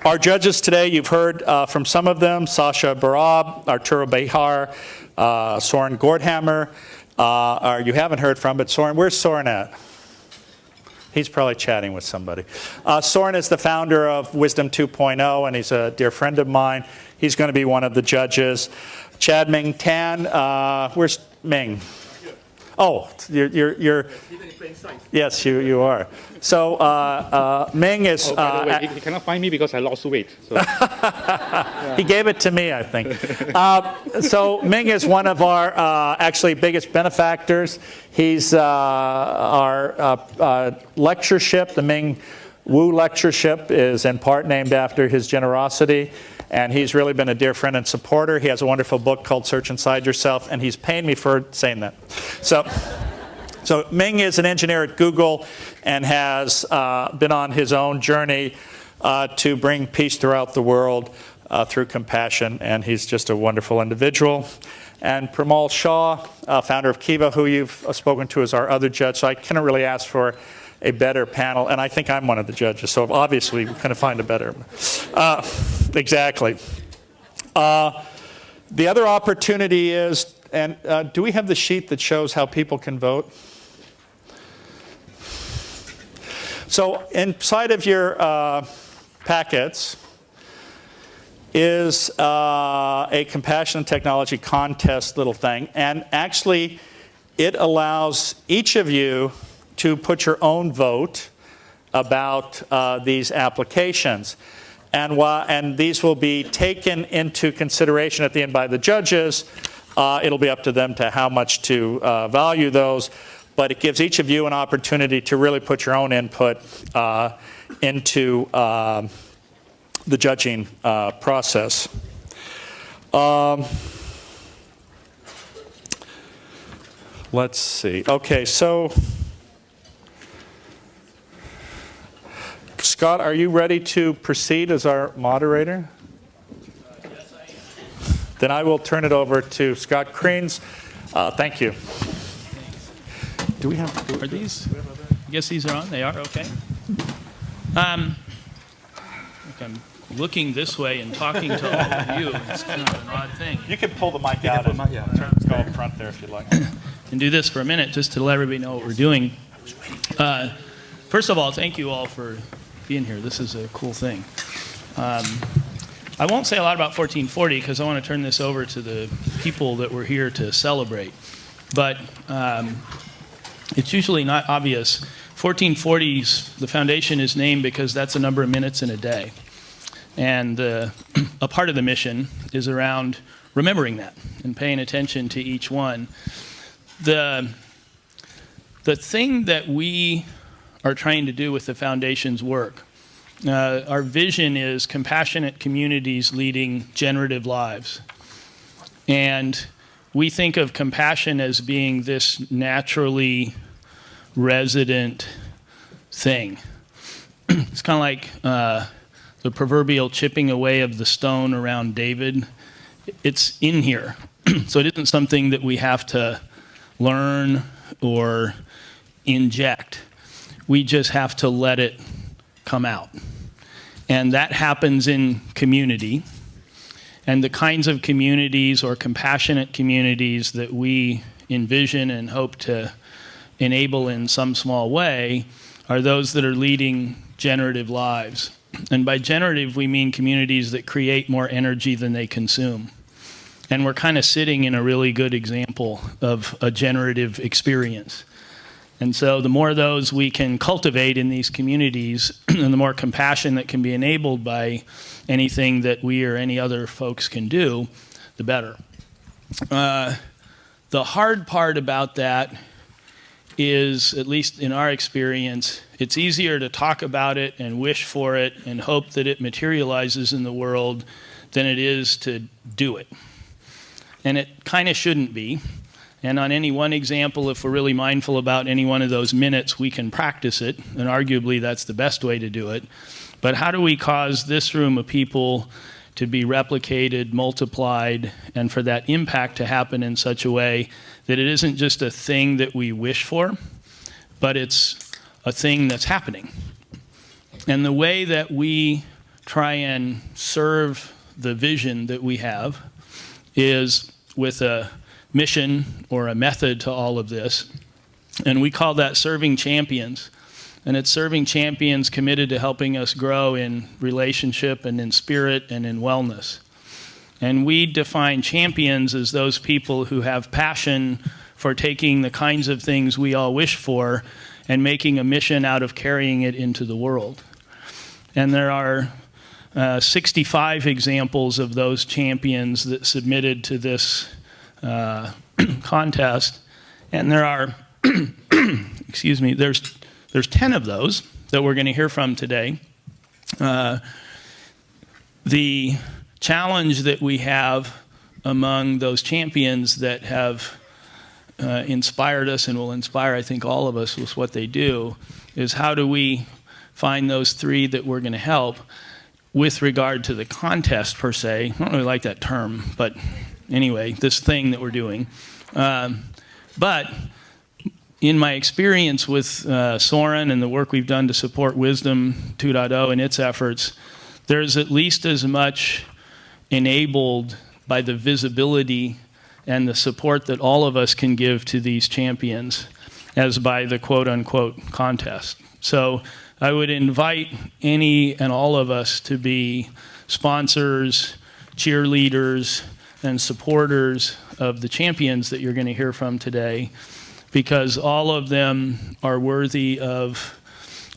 Our judges today, you've heard from some of them, Sasha Barab, Arturo Behar, Soren Gordhammer, or you haven't heard from, but Soren, where's Soren at? He's probably chatting with somebody. Soren is the founder of Wisdom 2.0, and he's a dear friend of mine. He's going to be one of the judges. Chad Ming Tan, where's Ming? Oh, you're yes, you are. So Ming is. Oh, by the way, he cannot find me because I lost weight. So. He gave it to me, I think. So Ming is one of our actually biggest benefactors. He's our lectureship. The Ming Wu lectureship is in part named after his generosity. And he's really been a dear friend and supporter. He has a wonderful book called Search Inside Yourself, and he's paying me for saying that. So Ming is an engineer at Google and has been on his own journey to bring peace throughout the world through compassion, and he's just a wonderful individual. And Premal Shah, founder of Kiva, who you've spoken to, is our other judge. So I couldn't really ask for a better panel, and I think I'm one of the judges, so obviously we couldn't find a better. Exactly. The other opportunity is, and do we have the sheet that shows how people can vote? So inside of your packets is a compassion technology contest little thing, and actually it allows each of you to put your own vote about these applications. And these will be taken into consideration at the end by the judges. It'll be up to them to how much to value those, but it gives each of you an opportunity to really put your own input into the judging process. Let's see. Okay, so Scott, are you ready to proceed as our moderator? Yes, I am. Then I will turn it over to Scott Creans. Thank you. Thanks. Do we have? Are these? I guess these are on. They are okay. I'm looking this way and talking to all of you. It's kind of an odd thing. You can pull the mic out and go up front there if you'd like. And do this for a minute just to let everybody know what we're doing. First of all, thank you all for being here. This is a cool thing. I won't say a lot about 1440 because I want to turn this over to the people that were here to celebrate. But it's usually not obvious. 1440's, the foundation is named because that's the number of minutes in a day. And a part of the mission is around remembering that and paying attention to each one. The thing that we are trying to do with the foundation's work. Our vision is compassionate communities leading generative lives. And we think of compassion as being this naturally resident thing. It's kind of like the proverbial chipping away of the stone around David. It's in here. So it isn't something that we have to learn or inject. We just have to let it come out. And that happens in community. And the kinds of communities or compassionate communities that we envision and hope to enable in some small way are those that are leading generative lives. And by generative, we mean communities that create more energy than they consume. And we're kind of sitting in a really good example of a generative experience. And so the more of those we can cultivate in these communities, and the more compassion that can be enabled by anything that we or any other folks can do, the better. The hard part about that is, at least in our experience, it's easier to talk about it and wish for it and hope that it materializes in the world than it is to do it. And it kind of shouldn't be. And on any one example, if we're really mindful about any one of those minutes, we can practice it, and arguably that's the best way to do it. But how do we cause this room of people to be replicated, multiplied, and for that impact to happen in such a way that it isn't just a thing that we wish for, but it's a thing that's happening? And the way that we try and serve the vision that we have is with a mission or a method to all of this. And we call that serving champions. And it's serving champions committed to helping us grow in relationship and in spirit and in wellness. And we define champions as those people who have passion for taking the kinds of things we all wish for and making a mission out of carrying it into the world. And there are 65 examples of those champions that submitted to this contest. And there are, excuse me, there's 10 of those that we're going to hear from today. The challenge that we have among those champions that have inspired us and will inspire, I think, all of us with what they do is how do we find those 3 that we're going to help with regard to the contest per se. I don't really like that term, but anyway, this thing that we're doing. But in my experience with Soren and the work we've done to support Wisdom 2.0 and its efforts, there's at least as much enabled by the visibility and the support that all of us can give to these champions as by the quote-unquote contest. So I would invite any and all of us to be sponsors, cheerleaders, and supporters of the champions that you're going to hear from today, because all of them are worthy of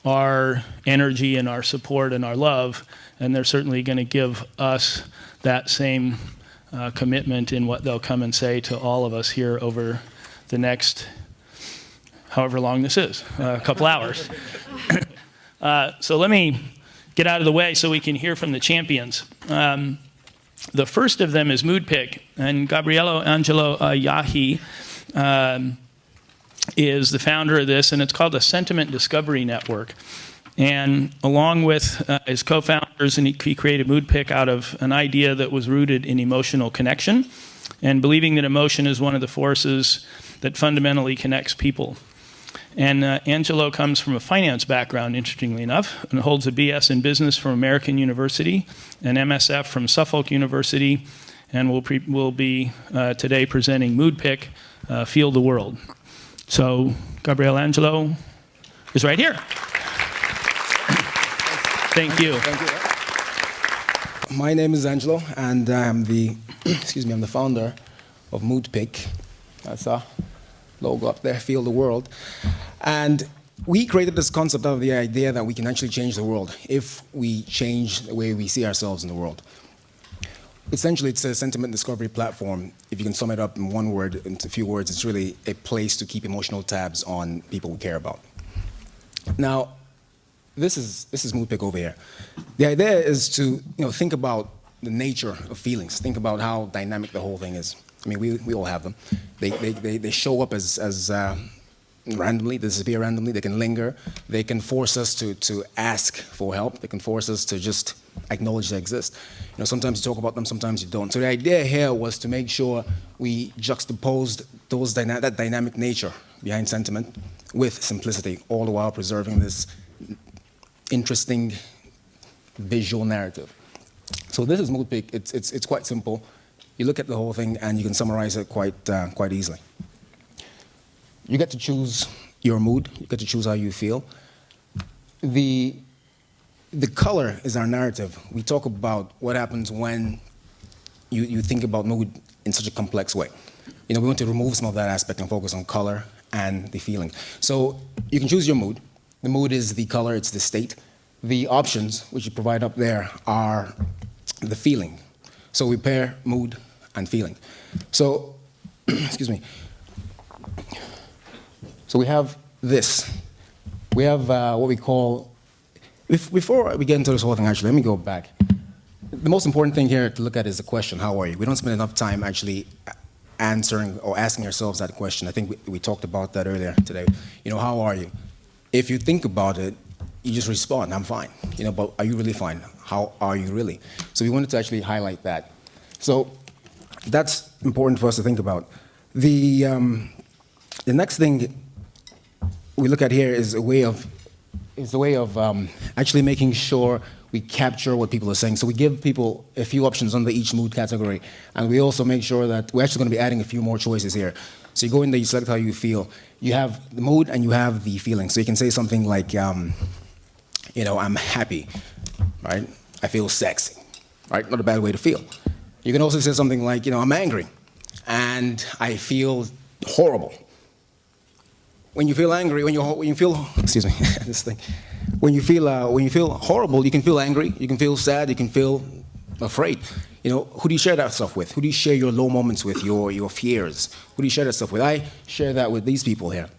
our energy and our support and our love, and they're certainly going to give us that same commitment in what they'll come and say to all of us here over the next, however long this is, a couple hours. So let me get out of the way so we can hear from the champions. The first of them is Moodpig, and Gabriele Angelo Yahi is the founder of this, and it's called the Sentiment Discovery Network. And along with his co-founders, and he created Moodpig out of an idea that was rooted in emotional connection and believing that emotion is one of the forces that fundamentally connects people. And Angelo comes from a finance background, interestingly enough, and holds a BS in business from American University, an MSF from Suffolk University, and will be today presenting Moodpig, Feel the World. So Gabriele Angelo is right here. Thank you. Thank you. My name is Angelo, and I'm the, I'm the founder of Moodpig. That's our logo up there, Feel the World. And we created this concept out of the idea that we can actually change the world if we change the way we see ourselves in the world. Essentially, it's a sentiment discovery platform. If you can sum it up in one word, into a few words, it's really a place to keep emotional tabs on people we care about. Now, this is Moodpig over here. The idea is to think about the nature of feelings. Think about how dynamic the whole thing is. I mean, we all have them. They show up as randomly, they disappear randomly, they can linger, they can force us to ask for help, they can force us to just acknowledge they exist. Sometimes you talk about them, sometimes you don't. So the idea here was to make sure we juxtaposed that dynamic nature behind sentiment with simplicity, all the while preserving this interesting visual narrative. So this is Moodpig. It's quite simple. You look at the whole thing and you can summarize it quite easily. You get to choose your mood. You get to choose how you feel. The color is our narrative. We talk about what happens when you think about mood in such a complex way. We want to remove some of that aspect and focus on color and the feeling. So you can choose your mood. The mood is the color, it's the state. The options, which you provide up there, are the feeling. So we pair mood and feeling. So, excuse me. So we have this. We have what we call, before we get into this whole thing, actually, let me go back. The most important thing here to look at is the question, how are you? We don't spend enough time actually answering or asking ourselves that question. I think we talked about that earlier today. How are you? If you think about it, you just respond, I'm fine. But are you really fine? How are you really? So we wanted to actually highlight that. So that's important for us to think about. The next thing we look at here is a way of it's a way of actually making sure we capture what people are saying. So we give people a few options under each mood category, and we also make sure that we're actually going to be adding a few more choices here. So you go in there, you select how you feel. You have the mood and you have the feeling. So you can say something like, you know, I'm happy, right? I feel sexy, right? Not a bad way to feel. You can also say something like, you know, I'm angry and I feel horrible. When you feel angry, when you feel, excuse me, this thing. When you feel horrible, you can feel angry, you can feel sad, you can feel afraid. You know, who do you share that stuff with? Who do you share your low moments with, your fears? Who do you share that stuff with? I share that with these people here.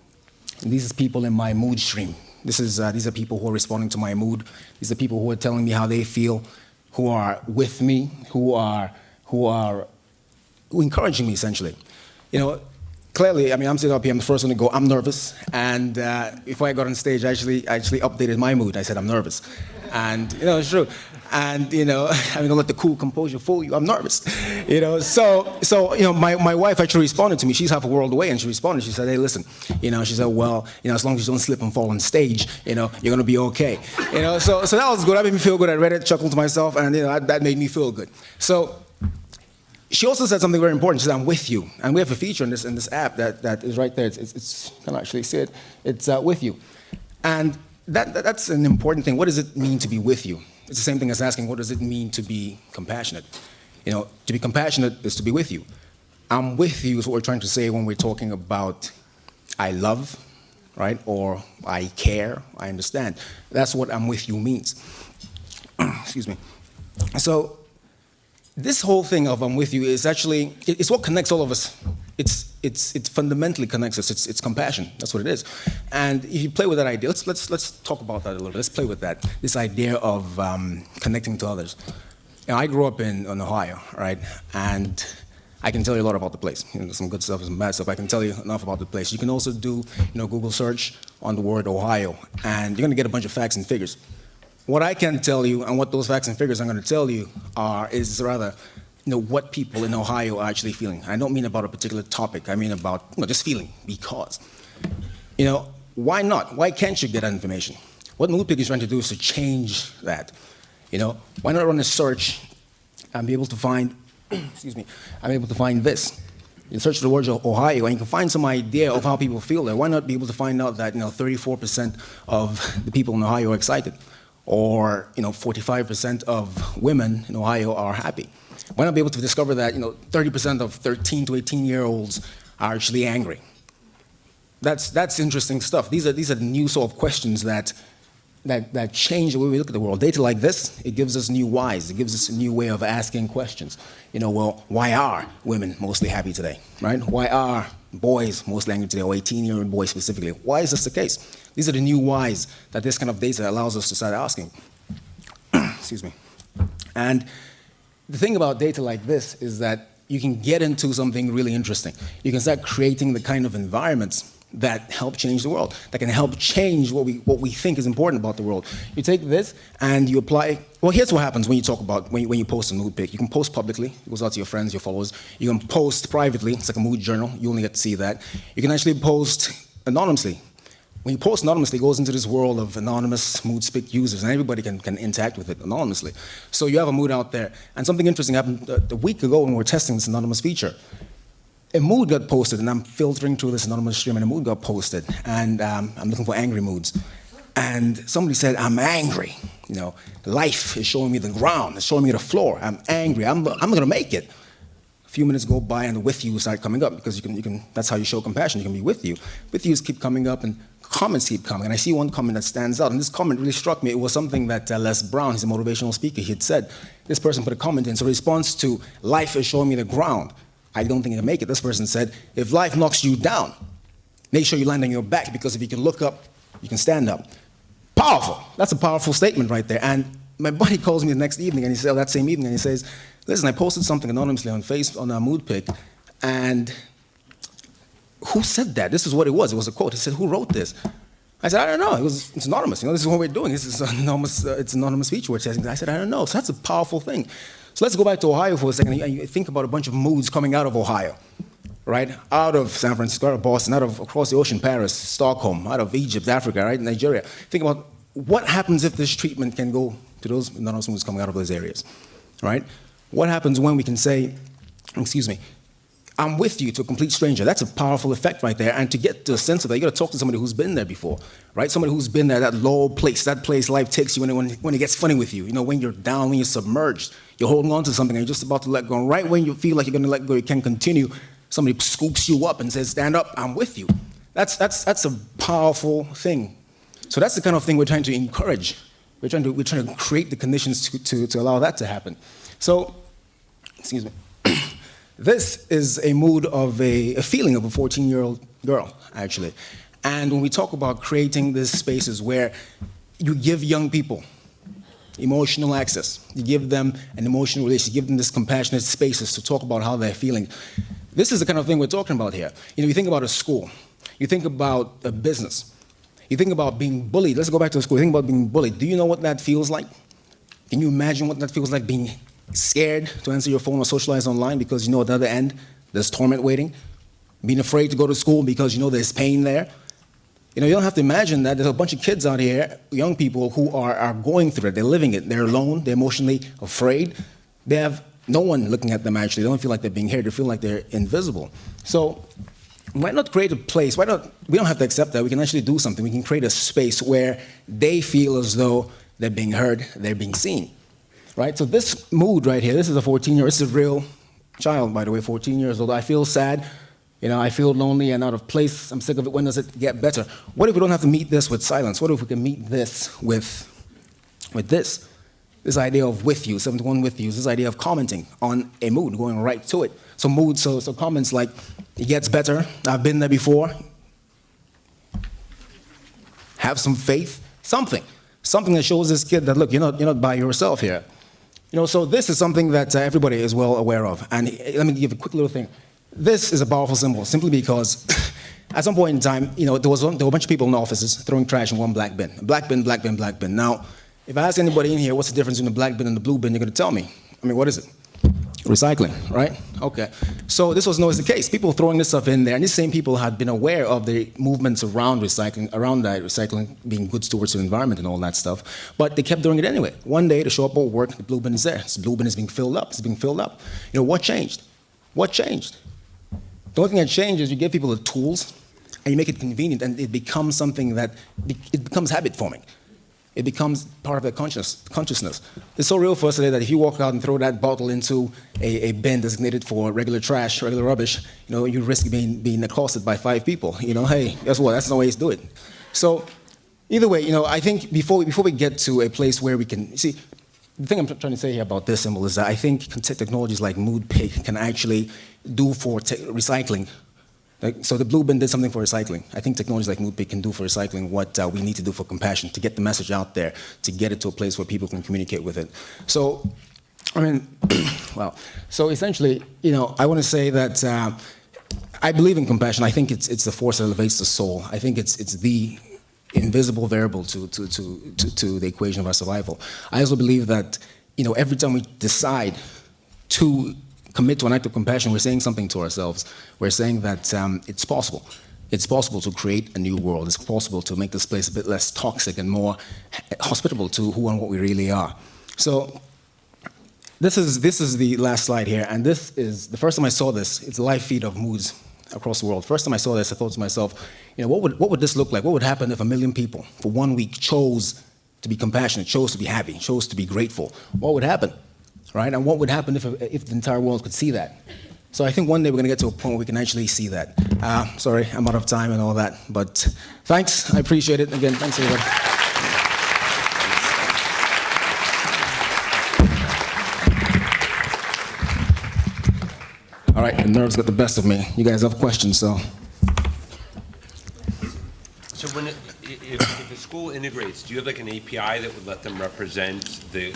And these are people in my mood stream. These are people who are responding to my mood. These are people who are telling me how they feel, who are with me, who are encouraging me, essentially. You know, clearly, I mean, I'm sitting up here, I'm the first one to go, I'm nervous. And before I got on stage, I actually updated my mood. I said, I'm nervous. And, you know, it's true. And, you know, I'm gonna let the cool composure fool you, I'm nervous. You know, so you know, my wife actually responded to me. She's half a world away, and she responded. She said, hey, listen, you know, she said, well, you know, as long as you don't slip and fall on stage, you know, you're gonna be okay. You know, so that was good. That made me feel good. I read it, chuckled to myself, and, you know, that made me feel good. So she also said something very important. She said, I'm with you. And we have a feature in this app that is right there. It's you can actually see it. It's with you. And that's an important thing. What does it mean to be with you? It's the same thing as asking, what does it mean to be compassionate? You know, to be compassionate is to be with you. I'm with you is what we're trying to say when we're talking about I love, right? Or I care, I understand. That's what I'm with you means. Excuse me. So this whole thing of I'm with you is actually, it's what connects all of us. It fundamentally connects us. It's compassion. That's what it is. And if you play with that idea, let's talk about that a little bit. Let's play with that. This idea of connecting to others. You know, I grew up in Ohio, right? And I can tell you a lot about the place. You know, some good stuff, some bad stuff. I can tell you enough about the place. You can also do, you know, Google search on the word Ohio, and you're going to get a bunch of facts and figures. What I can tell you, and what those facts and figures I'm going to tell you is rather, you know, what people in Ohio are actually feeling. I don't mean about a particular topic. I mean about, you know, just feeling. Because, you know, why not? Why can't you get that information? What Moodpig is trying to do is to change that. You know, why not run a search and be able to find, excuse me, I'm able to find this. You search the words of Ohio, and you can find some idea of how people feel there. Why not be able to find out that, you know, 34% of the people in Ohio are excited? Or, you know, 45% of women in Ohio are happy. Why not be able to discover that, you know, 30% of 13 to 18-year-olds are actually angry? That's interesting stuff. These are new sort of questions that change the way we look at the world. Data like this, it gives us new whys. It gives us a new way of asking questions. You know, well, why are women mostly happy today, right? Why are boys mostly angry today, or 18-year-old boys specifically? Why is this the case? These are the new whys that this kind of data allows us to start asking. Excuse me. And the thing about data like this is that you can get into something really interesting. You can start creating the kind of environments that help change the world, that can help change what we think is important about the world. You take this and you apply, well, here's what happens when you talk about, when you post a mood pic. You can post publicly, it goes out to your friends, your followers. You can post privately, it's like a mood journal, you only get to see that. You can actually post anonymously. When you post anonymously, it goes into this world of anonymous Moodpig users, and everybody can interact with it anonymously. So you have a mood out there, and something interesting happened a week ago when we were testing this anonymous feature. A mood got posted, and I'm filtering through this anonymous stream, and a mood got posted, and I'm looking for angry moods. And somebody said, I'm angry. You know, life is showing me the ground, it's showing me the floor. I'm angry, I'm gonna make it. A few minutes go by, and the with you start coming up, because you can, that's how you show compassion, you can be with you. With yous keep coming up, and comments keep coming, and I see one comment that stands out, and this comment really struck me. It was something that Les Brown, he's a motivational speaker, he had said. This person put a comment in, so response to, life is showing me the ground. I don't think I can make it. This person said, if life knocks you down, make sure you land on your back, because if you can look up, you can stand up. Powerful. That's a powerful statement right there. And my buddy calls me the next evening, and he said, that same evening, and he says, listen, I posted something anonymously on Facebook, on Moodpig, and who said that? This is what it was. It was a quote. He said, who wrote this? I said, I don't know. It's anonymous. You know, this is what we're doing. This is anonymous. It's an anonymous feature we're testing. I said, I don't know. So that's a powerful thing. So let's go back to Ohio for a second. And you think about a bunch of moods coming out of Ohio, right? Out of San Francisco, out of Boston, out of across the ocean, Paris, Stockholm, out of Egypt, Africa, right? Nigeria. Think about what happens if this treatment can go to those non-smooths coming out of those areas, right? What happens when we can say, excuse me, I'm with you to a complete stranger? That's a powerful effect right there. And to get to a sense of that, you got to talk to somebody who's been there before, right? Somebody who's been there, that low place, that place life takes you when it gets funny with you. You know, when you're down, when you're submerged, you're holding on to something and you're just about to let go. And right when you feel like you're going to let go, you can't continue, somebody scoops you up and says, stand up, I'm with you. That's a powerful thing. So that's the kind of thing we're trying to encourage. We're trying to create the conditions to allow that to happen. So, excuse me. This is a mood of a feeling of a 14-year-old girl, actually. And when we talk about creating these spaces where you give young people emotional access, you give them an emotional release, you give them this compassionate spaces to talk about how they're feeling. This is the kind of thing we're talking about here. You know, you think about a school, you think about a business, you think about being bullied. Let's go back to the school. You think about being bullied. Do you know what that feels like? Can you imagine what that feels like, being scared to answer your phone or socialize online because you know at the other end there's torment waiting? Being afraid to go to school because you know there's pain there? You know, you don't have to imagine that. There's a bunch of kids out here, young people, who are going through it. They're living it. They're alone. They're emotionally afraid. They have no one looking at them, actually. They don't feel like they're being heard. They feel like they're invisible. So why not create a place? We don't have to accept that. We can actually do something. We can create a space where they feel as though they're being heard, they're being seen. Right? So this mood right here, this is a 14-year-old, this is a real child, by the way, 14 years old. I feel sad, you know, I feel lonely and out of place. I'm sick of it. When does it get better? What if we don't have to meet this with silence? What if we can meet this with this idea of with you, 71 with you, this idea of commenting on a mood, going right to it. So mood, so comments like, it gets better, I've been there before, have some faith, something that shows this kid that, look, you're not by yourself here. You know, so this is something that everybody is well aware of. And let me give a quick little thing. This is a powerful symbol, simply because at some point in time, you know, there were a bunch of people in offices throwing trash in one black bin. Black bin, black bin, black bin. Now, if I ask anybody in here what's the difference between the black bin and the blue bin, you're going to tell me. I mean, what is it? Recycling, right? Okay. So this was always the case. People throwing this stuff in there, and these same people had been aware of the movements around recycling, around that recycling being good stewards of the environment and all that stuff, but they kept doing it anyway. One day, they show up at work, the blue bin is there. This blue bin is being filled up. It's being filled up. You know, what changed? What changed? The only thing that changed is you give people the tools, and you make it convenient, and it becomes something that, it becomes habit forming. It becomes part of their consciousness. It's so real for us today that if you walk out and throw that bottle into a bin designated for regular trash, regular rubbish, you know, you risk being accosted by 5 people. You know, hey, guess what? That's no way to do it. So either way, you know, I think before we get to a place where we can, see, the thing I'm trying to say here about this symbol is that I think technologies like Moodpig can actually do for recycling. So the blue bin did something for recycling. I think technologies like Moodpig can do for recycling what we need to do for compassion, to get the message out there, to get it to a place where people can communicate with it. So, I mean, well, so essentially, you know, I want to say that I believe in compassion. I think it's the force that elevates the soul. I think it's the invisible variable to the equation of our survival. I also believe that, you know, every time we decide to commit to an act of compassion, we're saying something to ourselves. We're saying that it's possible. It's possible to create a new world. It's possible to make this place a bit less toxic and more hospitable to who and what we really are. So this is the last slide here, and this is the first time I saw this. It's a live feed of moods across the world. First time I saw this, I thought to myself, you know, what would this look like? What would happen if 1 million people for 1 week chose to be compassionate, chose to be happy, chose to be grateful? What would happen? Right? And what would happen if the entire world could see that? So I think one day we're going to get to a point where we can actually see that. Sorry, I'm out of time and all that, but thanks. I appreciate it. Again, thanks everybody. All right, the nerves got the best of me. You guys have questions, so. So if a school integrates, do you have like an API that would let them represent the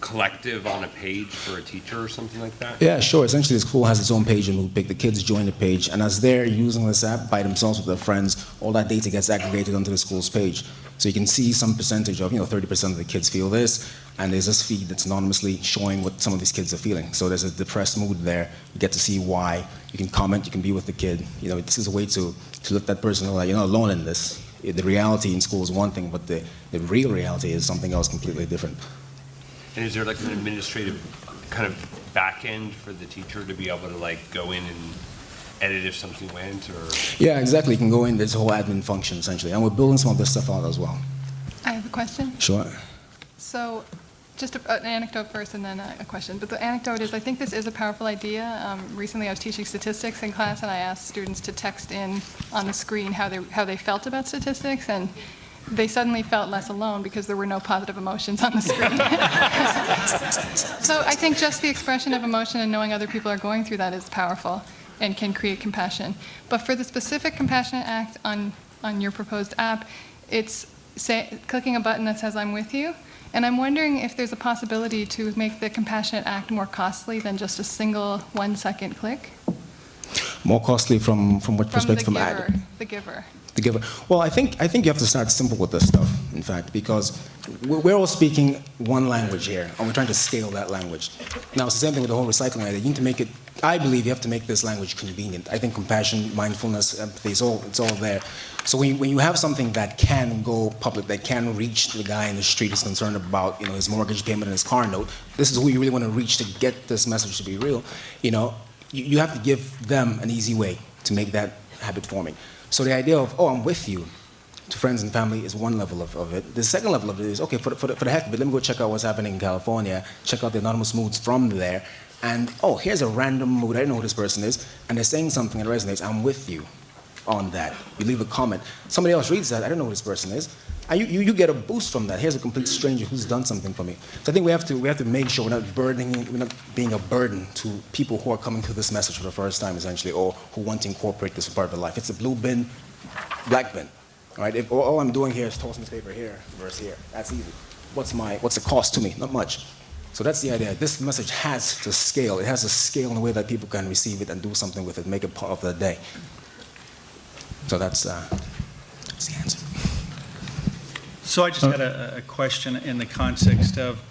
collective on a page for a teacher or something like that? Yeah, sure. Essentially, the school has its own page in Moodpig. The kids join the page, and as they're using this app by themselves with their friends, all that data gets aggregated onto the school's page. So you can see some percentage of, 30% of the kids feel this, and there's this feed that's anonymously showing what some of these kids are feeling. So there's a depressed mood there. You get to see why. You can comment. You can be with the kid. This is a way to let that person know that you're not alone in this. The reality in school is one thing, but the real reality is something else completely different. And is there like an administrative kind of back end for the teacher to be able to like go in and edit if something went, or? Yeah, exactly. You can go in, there's a whole admin function essentially, and we're building some of this stuff out as well. I have a question. Sure. So, just an anecdote first and then a question. But the anecdote is, I think this is a powerful idea. Recently I was teaching statistics in class, and I asked students to text in on the screen how they felt about statistics, and they suddenly felt less alone because there were no positive emotions on the screen. So I think just the expression of emotion and knowing other people are going through that is powerful and can create compassion. But for the specific Compassionate Act on your proposed app, it's clicking a button that says, "I'm with you." And I'm wondering if there's a possibility to make the Compassionate Act more costly than just a single 1-second click? More costly from what perspective? From the giver. The giver. Well, I think you have to start simple with this stuff, in fact, because we're all speaking one language here, and we're trying to scale that language. Now, it's the same thing with the whole recycling idea. You need to make it, I believe you have to make this language convenient. I think compassion, mindfulness, empathy, it's all there. So when you have something that can go public, that can reach the guy in the street who's concerned about his mortgage payment and his car note, this is who you really want to reach to get this message to be real. You have to give them an easy way to make that habit forming. So the idea of, I'm with you, to friends and family is one level of it. The second level of it is, okay, for the heck of it, let me go check out what's happening in California, check out the anonymous moods from there, and here's a random mood, I don't know who this person is, and they're saying something that resonates, I'm with you on that. You leave a comment. Somebody else reads that, I don't know who this person is. And you get a boost from that. Here's a complete stranger who's done something for me. So I think we have to make sure we're not being a burden to people who are coming to this message for the first time, essentially, or who want to incorporate this as part of their life. It's a blue bin, black bin. All right? If all I'm doing here is tossing this paper here versus here, that's easy. What's the cost to me? Not much. So that's the idea. This message has to scale. It has to scale in a way that people can receive it and do something with it, make it part of their day. So that's the answer. So I just had a question in the context of,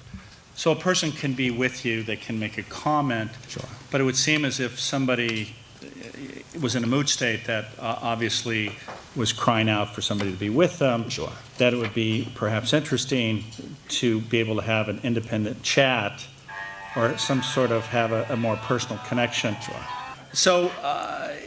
so a person can be with you, they can make a comment, Sure. but it would seem as if somebody was in a mood state that obviously was crying out for somebody to be with them, Sure. that it would be perhaps interesting to be able to have an independent chat or some sort of have a more personal connection. Sure. So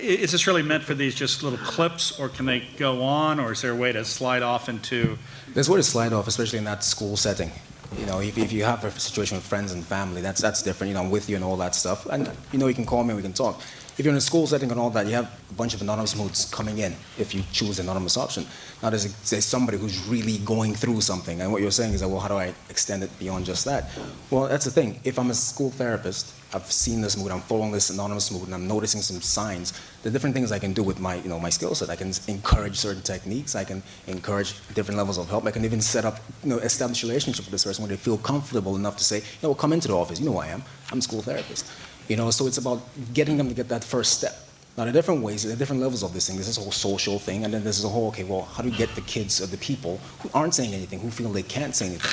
is this really meant for these just little clips, or can they go on, or is there a way to slide off into? There's a way to slide off, especially in that school setting. If you have a situation with friends and family, that's different. I'm with you and all that stuff. And you can call me and we can talk. If you're in a school setting and all that, you have a bunch of anonymous moods coming in if you choose the anonymous option. Now there's somebody who's really going through something, and what you're saying is that, well, how do I extend it beyond just that? Well, that's the thing. If I'm a school therapist, I've seen this mood, I'm following this anonymous mood, and I'm noticing some signs. The different things I can do with my, my skill set. I can encourage certain techniques. I can encourage different levels of help. I can even set up, establish a relationship with this person where they feel comfortable enough to say, come into the office. You know who I am. I'm a school therapist. So it's about getting them to get that first step. Now, there are different ways, there are different levels of this thing. There's this whole social thing, and then there's the whole, how do you get the kids or the people who aren't saying anything, who feel they can't say anything?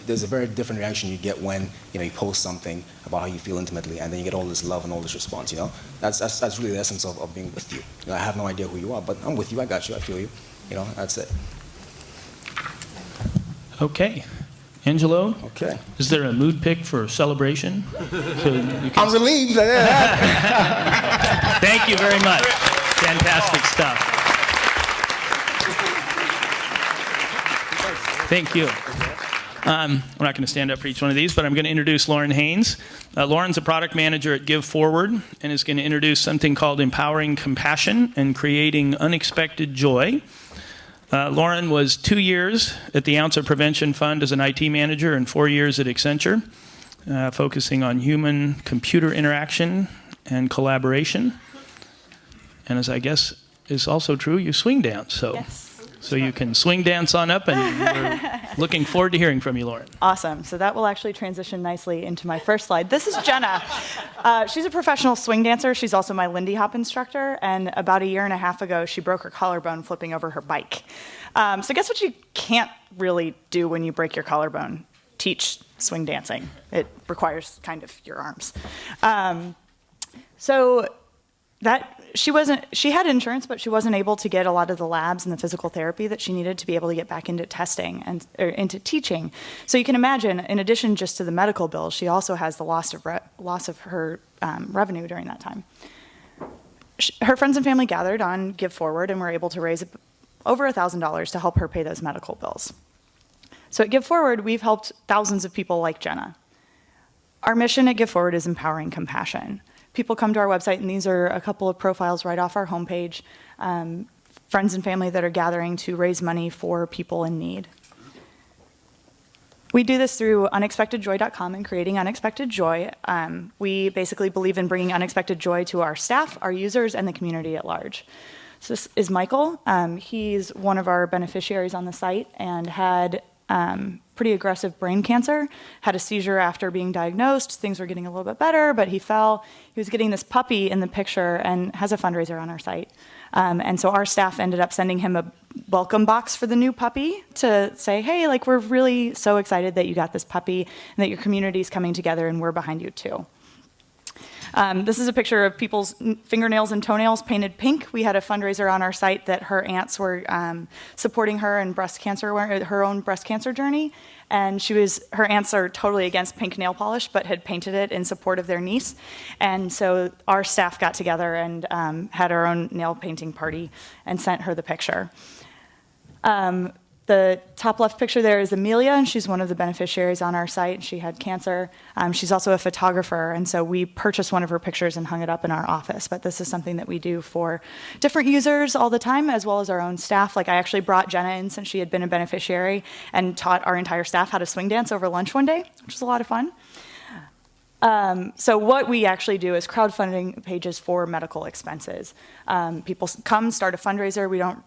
There's a very different reaction you get when, you post something about how you feel intimately, and then you get all this love and all this response, That's really the essence of being with you. I have no idea who you are, but I'm with you, I got you, I feel you. That's it. Okay. Angelo? Okay. Is there a mood pick for celebration? I'm relieved. Thank you very much. Fantastic stuff. Thank you. We're not going to stand up for each one of these, but I'm going to introduce Lauren Haynes. Lauren's a product manager at Give Forward and is going to introduce something called Empowering Compassion and Creating Unexpected Joy. Lauren was 2 years at the Ounce of Prevention Fund as an IT manager and 4 years at Accenture, focusing on human-computer interaction and collaboration. And as I guess is also true, you swing dance. So you can swing dance on up, and we're looking forward to hearing from you, Lauren. Awesome. So that will actually transition nicely into my first slide. This is Jenna. She's a professional swing dancer. She's also my Lindy Hop instructor. And about a year and a half ago, she broke her collarbone flipping over her bike. So guess what you can't really do when you break your collarbone? Teach swing dancing. It requires kind of your arms. So she had insurance, but she wasn't able to get a lot of the labs and the physical therapy that she needed to be able to get back into testing or into teaching. So you can imagine, in addition just to the medical bills, she also has the loss of her revenue during that time. Her friends and family gathered on Give Forward and were able to raise over $1,000 to help her pay those medical bills. So at Give Forward, we've helped thousands of people like Jenna. Our mission at Give Forward is empowering compassion. People come to our website, and these are a couple of profiles right off our homepage, friends and family that are gathering to raise money for people in need. We do this through unexpectedjoy.com and creating unexpected joy. We basically believe in bringing unexpected joy to our staff, our users, and the community at large. So this is Michael. He's one of our beneficiaries on the site and had pretty aggressive brain cancer, had a seizure after being diagnosed. Things were getting a little bit better, but he fell. He was getting this puppy in the picture and has a fundraiser on our site. And so our staff ended up sending him a welcome box for the new puppy to say, hey, like, we're really so excited that you got this puppy and that your community's coming together and we're behind you too. This is a picture of people's fingernails and toenails painted pink. We had a fundraiser on our site that her aunts were supporting her in breast cancer, her own breast cancer journey. And her aunts are totally against pink nail polish, but had painted it in support of their niece. And so our staff got together and had our own nail painting party and sent her the picture. The top left picture there is Amelia, and she's one of the beneficiaries on our site. She had cancer. She's also a photographer, and so we purchased one of her pictures and hung it up in our office. But this is something that we do for different users all the time, as well as our own staff. Like, I actually brought Jenna in since she had been a beneficiary and taught our entire staff how to swing dance over lunch one day, which was a lot of fun. So what we actually do is crowdfunding pages for medical expenses. People come, start a fundraiser.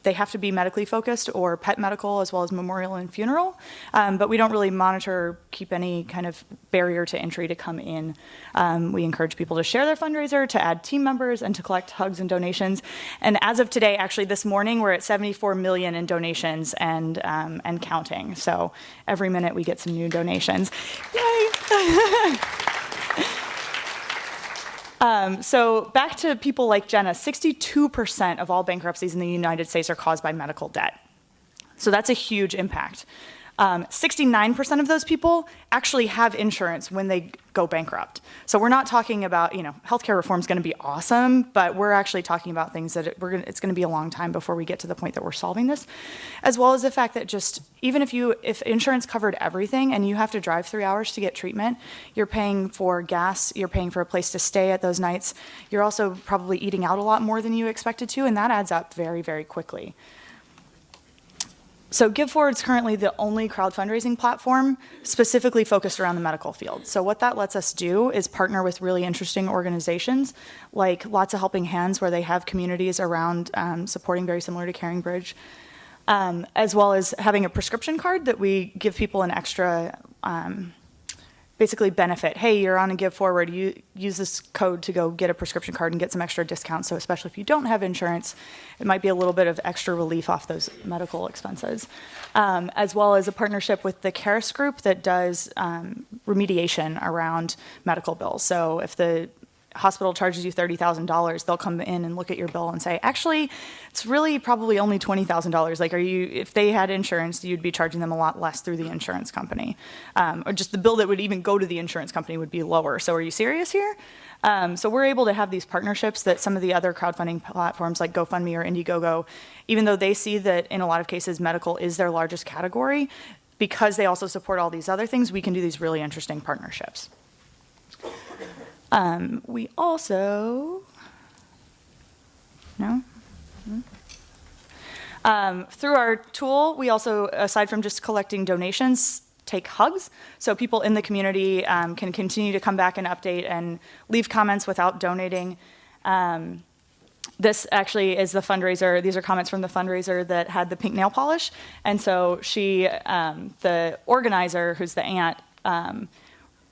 They have to be medically focused or pet medical, as well as memorial and funeral. But we don't really monitor, keep any kind of barrier to entry to come in. We encourage people to share their fundraiser, to add team members, and to collect hugs and donations. And as of today, actually this morning, we're at 74 million in donations and counting. So every minute we get some new donations. Yay! So back to people like Jenna, 62% of all bankruptcies in the United States are caused by medical debt. So that's a huge impact. 69% of those people actually have insurance when they go bankrupt. So we're not talking about, healthcare reform is going to be awesome, but we're actually talking about things that it's going to be a long time before we get to the point that we're solving this, as well as the fact that just even if insurance covered everything and you have to drive 3 hours to get treatment, you're paying for gas, you're paying for a place to stay at those nights, you're also probably eating out a lot more than you expected to, and that adds up very, very quickly. So Give Forward is currently the only crowd fundraising platform specifically focused around the medical field. So what that lets us do is partner with really interesting organizations like Lots of Helping Hands, where they have communities around supporting, very similar to Caring Bridge, as well as having a prescription card that we give people an extra basically benefit. Hey, you're on a Give Forward, you use this code to go get a prescription card and get some extra discounts. So especially if you don't have insurance, it might be a little bit of extra relief off those medical expenses. As well as a partnership with the CCARE group that does remediation around medical bills. So if the hospital charges you $30,000, they'll come in and look at your bill and say, actually, it's really probably only $20,000. Like, if they had insurance, you'd be charging them a lot less through the insurance company. Or just the bill that would even go to the insurance company would be lower. So are you serious here? So we're able to have these partnerships that some of the other crowdfunding platforms like GoFundMe or Indiegogo, even though they see that in a lot of cases medical is their largest category, because they also support all these other things, we can do these really interesting partnerships. We also, through our tool, we also, aside from just collecting donations, take hugs. So people in the community can continue to come back and update and leave comments without donating. This actually is the fundraiser. These are comments from the fundraiser that had the pink nail polish. And so the organizer, who's the aunt,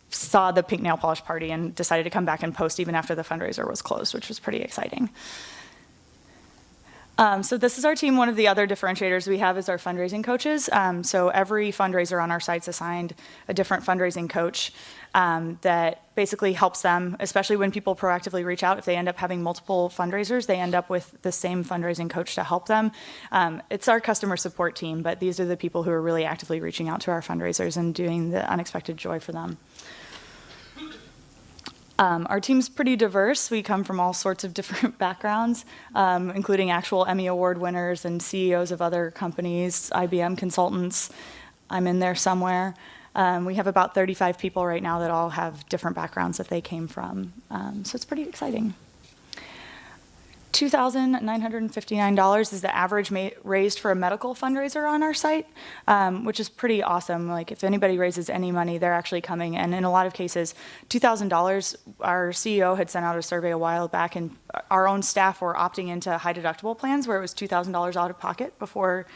saw the pink nail polish party and decided to come back and post even after the fundraiser was closed, which was pretty exciting. So this is our team. One of the other differentiators we have is our fundraising coaches. So every fundraiser on our site's assigned a different fundraising coach that basically helps them, especially when people proactively reach out. If they end up having multiple fundraisers, they end up with the same fundraising coach to help them. It's our customer support team, but these are the people who are really actively reaching out to our fundraisers and doing the unexpected joy for them. Our team's pretty diverse. We come from all sorts of different backgrounds, including actual Emmy Award winners and CEOs of other companies, IBM consultants. I'm in there somewhere. We have about 35 people right now that all have different backgrounds that they came from. So it's pretty exciting. $2,959 is the average raised for a medical fundraiser on our site, which is pretty awesome. Like if anybody raises any money, they're actually coming. And in a lot of cases, $2,000, our CEO had sent out a survey a while back, and our own staff were opting into high deductible plans where it was $2,000 out of pocket before,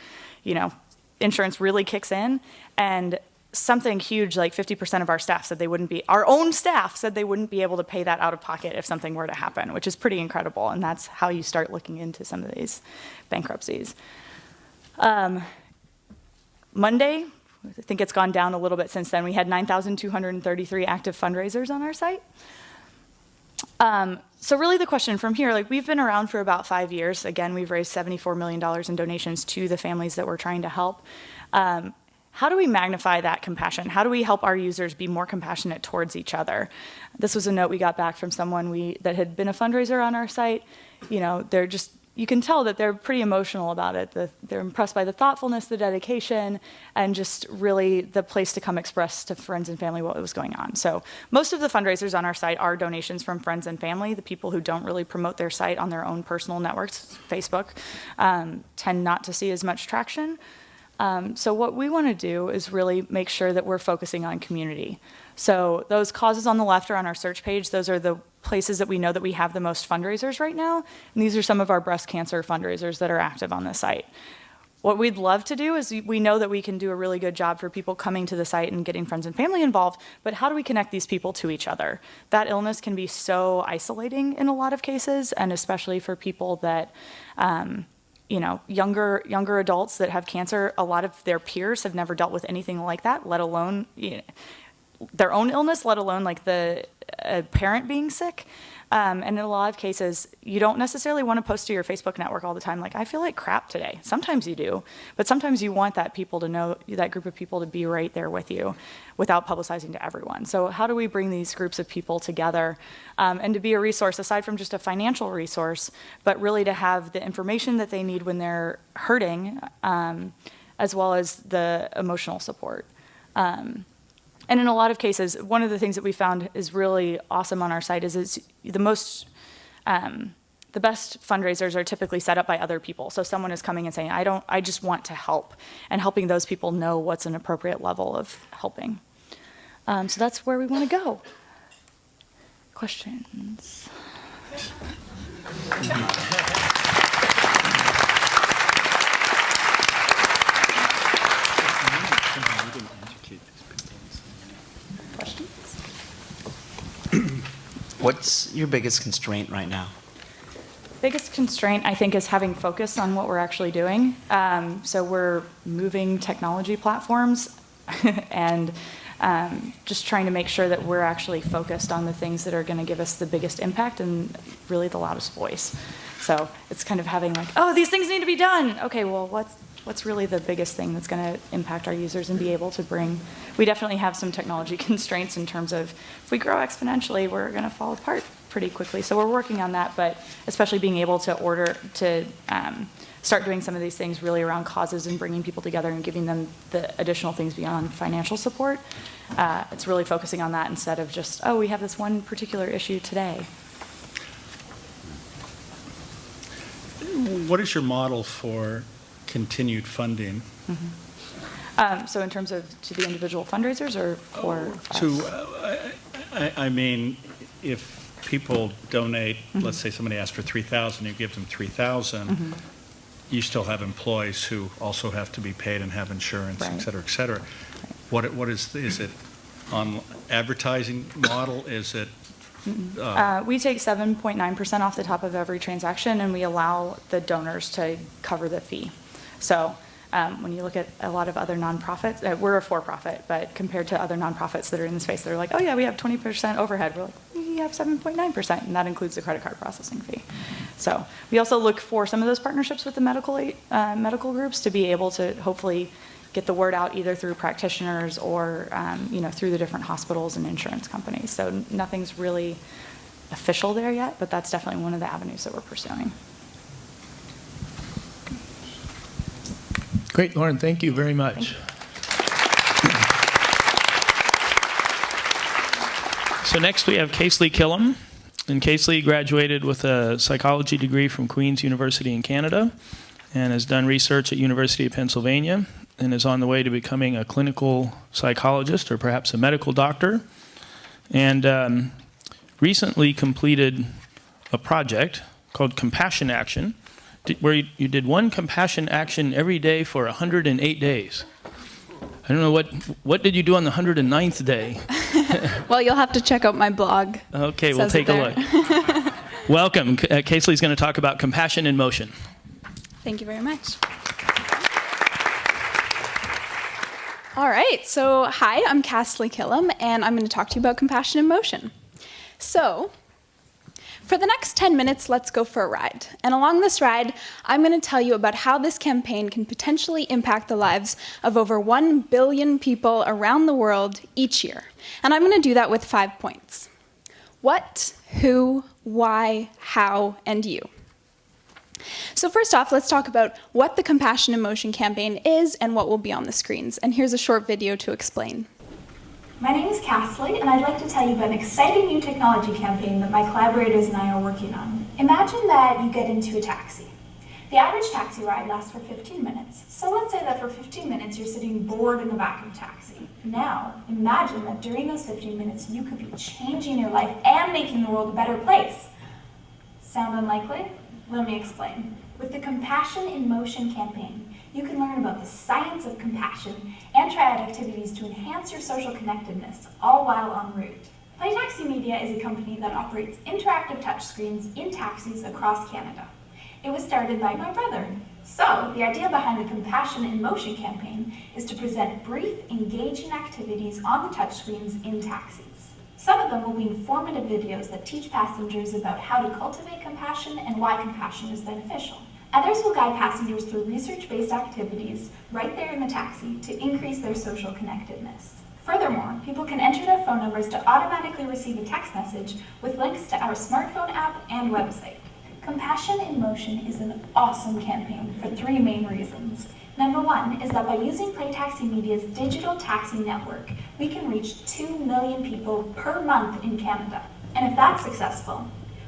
insurance really kicks in. And something huge, like 50% of our staff said our own staff said they wouldn't be able to pay that out of pocket if something were to happen, which is pretty incredible. And that's how you start looking into some of these bankruptcies. Monday, I think it's gone down a little bit since then. We had 9,233 active fundraisers on our site. So really the question from here, we've been around for about 5 years. Again, we've raised $74 million in donations to the families that we're trying to help. How do we magnify that compassion? How do we help our users be more compassionate towards each other? This was a note we got back from someone that had been a fundraiser on our site. You can tell that they're pretty emotional about it. They're impressed by the thoughtfulness, the dedication, and just really the place to come express to friends and family what was going on. So most of the fundraisers on our site are donations from friends and family. The people who don't really promote their site on their own personal networks, Facebook, tend not to see as much traction. So what we want to do is really make sure that we're focusing on community. So those causes on the left are on our search page. Those are the places that we know that we have the most fundraisers right now. And these are some of our breast cancer fundraisers that are active on the site. What we'd love to do is we know that we can do a really good job for people coming to the site and getting friends and family involved, but how do we connect these people to each other? That illness can be so isolating in a lot of cases, and especially for people that younger adults that have cancer, a lot of their peers have never dealt with anything like that, let alone their own illness, let alone a parent being sick. And in a lot of cases, you don't necessarily want to post to your Facebook network all the time, I feel like crap today. Sometimes you do, but sometimes you want that group of people to be right there with you without publicizing to everyone. So how do we bring these groups of people together and to be a resource, aside from just a financial resource, but really to have the information that they need when they're hurting, as well as the emotional support. And in a lot of cases, one of the things that we found is really awesome on our site is the best fundraisers are typically set up by other people. So someone is coming and saying, I just want to help, and helping those people know what's an appropriate level of helping. So that's where we want to go. Questions? What's your biggest constraint right now? Biggest constraint, I think, is having focus on what we're actually doing. So we're moving technology platforms and just trying to make sure that we're actually focused on the things that are going to give us the biggest impact and really the loudest voice. So it's kind of having these things need to be done. Okay, well, what's really the biggest thing that's going to impact our users and be able to bring? We definitely have some technology constraints in terms of if we grow exponentially, we're going to fall apart pretty quickly. So we're working on that, but especially being able to start doing some of these things really around causes and bringing people together and giving them the additional things beyond financial support. It's really focusing on that instead of just, we have this one particular issue today. What is your model for continued funding? Mm-hmm. So in terms of to the individual fundraisers or for I mean, if people donate, mm-hmm. let's say somebody asks for $3,000, you give them $3,000, mm-hmm. you still have employees who also have to be paid and have insurance, right. et cetera, et cetera. Right. What is it on advertising model? Is it We take 7.9% off the top of every transaction, and we allow the donors to cover the fee. So when you look at a lot of other nonprofits, we're a for-profit, but compared to other nonprofits that are in the space, they're like, oh yeah, we have 20% overhead. We're like, we have 7.9%, and that includes the credit card processing fee. So we also look for some of those partnerships with the medical groups to be able to hopefully get the word out either through practitioners or through the different hospitals and insurance companies. So nothing's really official there yet, but that's definitely one of the avenues that we're pursuing. Great, Lauren, thank you very much. So next we have Casely Killam. And Casely graduated with a psychology degree from Queen's University in Canada and has done research at University of Pennsylvania and is on the way to becoming a clinical psychologist or perhaps a medical doctor. And recently completed a project called Compassion Action, where you did one compassion action every day for 108 days. I don't know, what did you do on the 109th day? Well, you'll have to check out my blog. Okay, we'll take a look. Welcome. Casely's going to talk about compassion in motion. Thank you very much. All right, so hi, I'm Casely Killam, and I'm going to talk to you about compassion in motion. So, for the next 10 minutes, let's go for a ride. And along this ride, I'm going to tell you about how this campaign can potentially impact the lives of over 1 billion people around the world each year. And I'm going to do that with 5 points. What, who, why, how, and you. So first off, let's talk about what the Compassion in Motion campaign is and what will be on the screens. And here's a short video to explain. My name is Casely, and I'd like to tell you about an exciting new technology campaign that my collaborators and I are working on. Imagine that you get into a taxi. The average taxi ride lasts for 15 minutes. So let's say that for 15 minutes you're sitting bored in the back of a taxi. Now, imagine that during those 15 minutes you could be changing your life and making the world a better place. Sound unlikely? Let me explain. With the Compassion in Motion campaign, you can learn about the science of compassion and try out activities to enhance your social connectedness, all while en route. PlayTaxi Media is a company that operates interactive touchscreens in taxis across Canada. It was started by my brother. So, the idea behind the Compassion in Motion campaign is to present brief, engaging activities on the touchscreens in taxis. Some of them will be informative videos that teach passengers about how to cultivate compassion and why compassion is beneficial. Others will guide passengers through research-based activities right there in the taxi to increase their social connectedness. Furthermore, people can enter their phone numbers to automatically receive a text message with links to our smartphone app and website. Compassion in Motion is an awesome campaign for 3 main reasons. Number 1 is that by using PlayTaxi Media's digital taxi network, we can reach 2 million people per month in Canada. And if that's successful,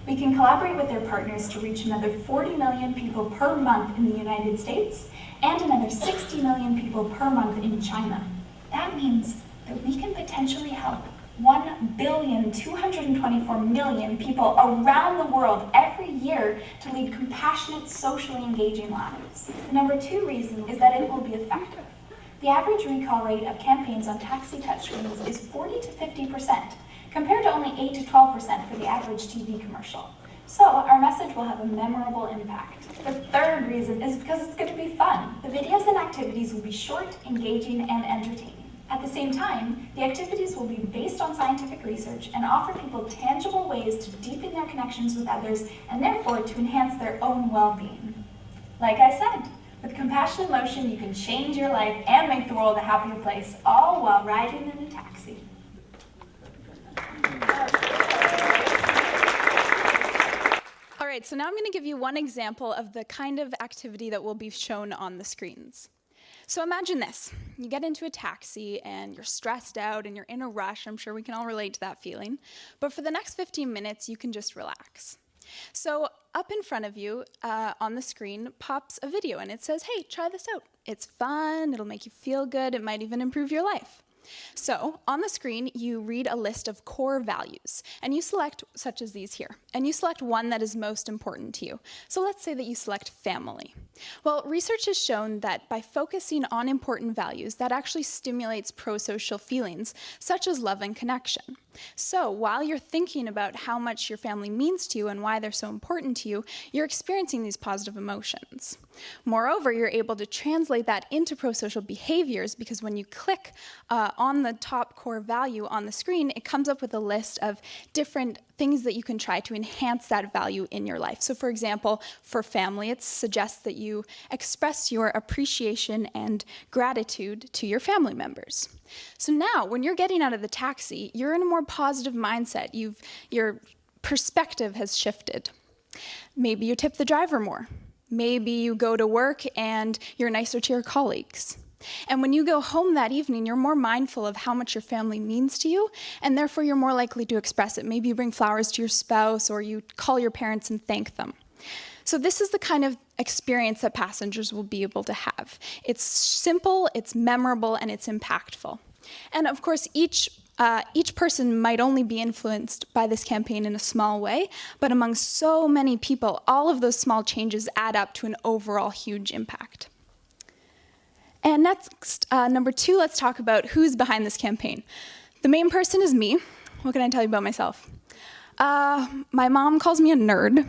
we can collaborate with their partners to reach another 40 million people per month in the United States and another 60 million people per month in China. That means that we can potentially help 1,224,000,000 people around the world every year to lead compassionate, socially engaging lives. The number 2 reason is that it will be effective. The average recall rate of campaigns on taxi touchscreens is 40 to 50%, compared to only 8 to 12% for the average TV commercial. So our message will have a memorable impact. The 3rd reason is because it's going to be fun. The videos and activities will be short, engaging, and entertaining. At the same time, the activities will be based on scientific research and offer people tangible ways to deepen their connections with others and therefore to enhance their own well-being. Like I said, with Compassion in Motion, you can change your life and make the world a happier place, all while riding in a taxi. All right, so now I'm going to give you one example of the kind of activity that will be shown on the screens. So imagine this. You get into a taxi and you're stressed out and you're in a rush. I'm sure we can all relate to that feeling. But for the next 15 minutes, you can just relax. So up in front of you on the screen pops a video and it says, hey, try this out. It's fun, it'll make you feel good, it might even improve your life. So on the screen, you read a list of core values, and you select, such as these here, and you select one that is most important to you. So let's say that you select family. Well, research has shown that by focusing on important values, that actually stimulates pro-social feelings, such as love and connection. So while you're thinking about how much your family means to you and why they're so important to you, you're experiencing these positive emotions. Moreover, you're able to translate that into pro-social behaviors because when you click on the top core value on the screen, it comes up with a list of different things that you can try to enhance that value in your life. So for example, for family, it suggests that you express your appreciation and gratitude to your family members. So now, when you're getting out of the taxi, you're in a more positive mindset. Your perspective has shifted. Maybe you tip the driver more. Maybe you go to work and you're nicer to your colleagues. And when you go home that evening, you're more mindful of how much your family means to you, and therefore you're more likely to express it. Maybe you bring flowers to your spouse, or you call your parents and thank them. So this is the kind of experience that passengers will be able to have. It's simple, it's memorable, and it's impactful. And of course, each person might only be influenced by this campaign in a small way, but among so many people, all of those small changes add up to an overall huge impact. And next, number 2, let's talk about who's behind this campaign. The main person is me. What can I tell you about myself? My mom calls me a nerd.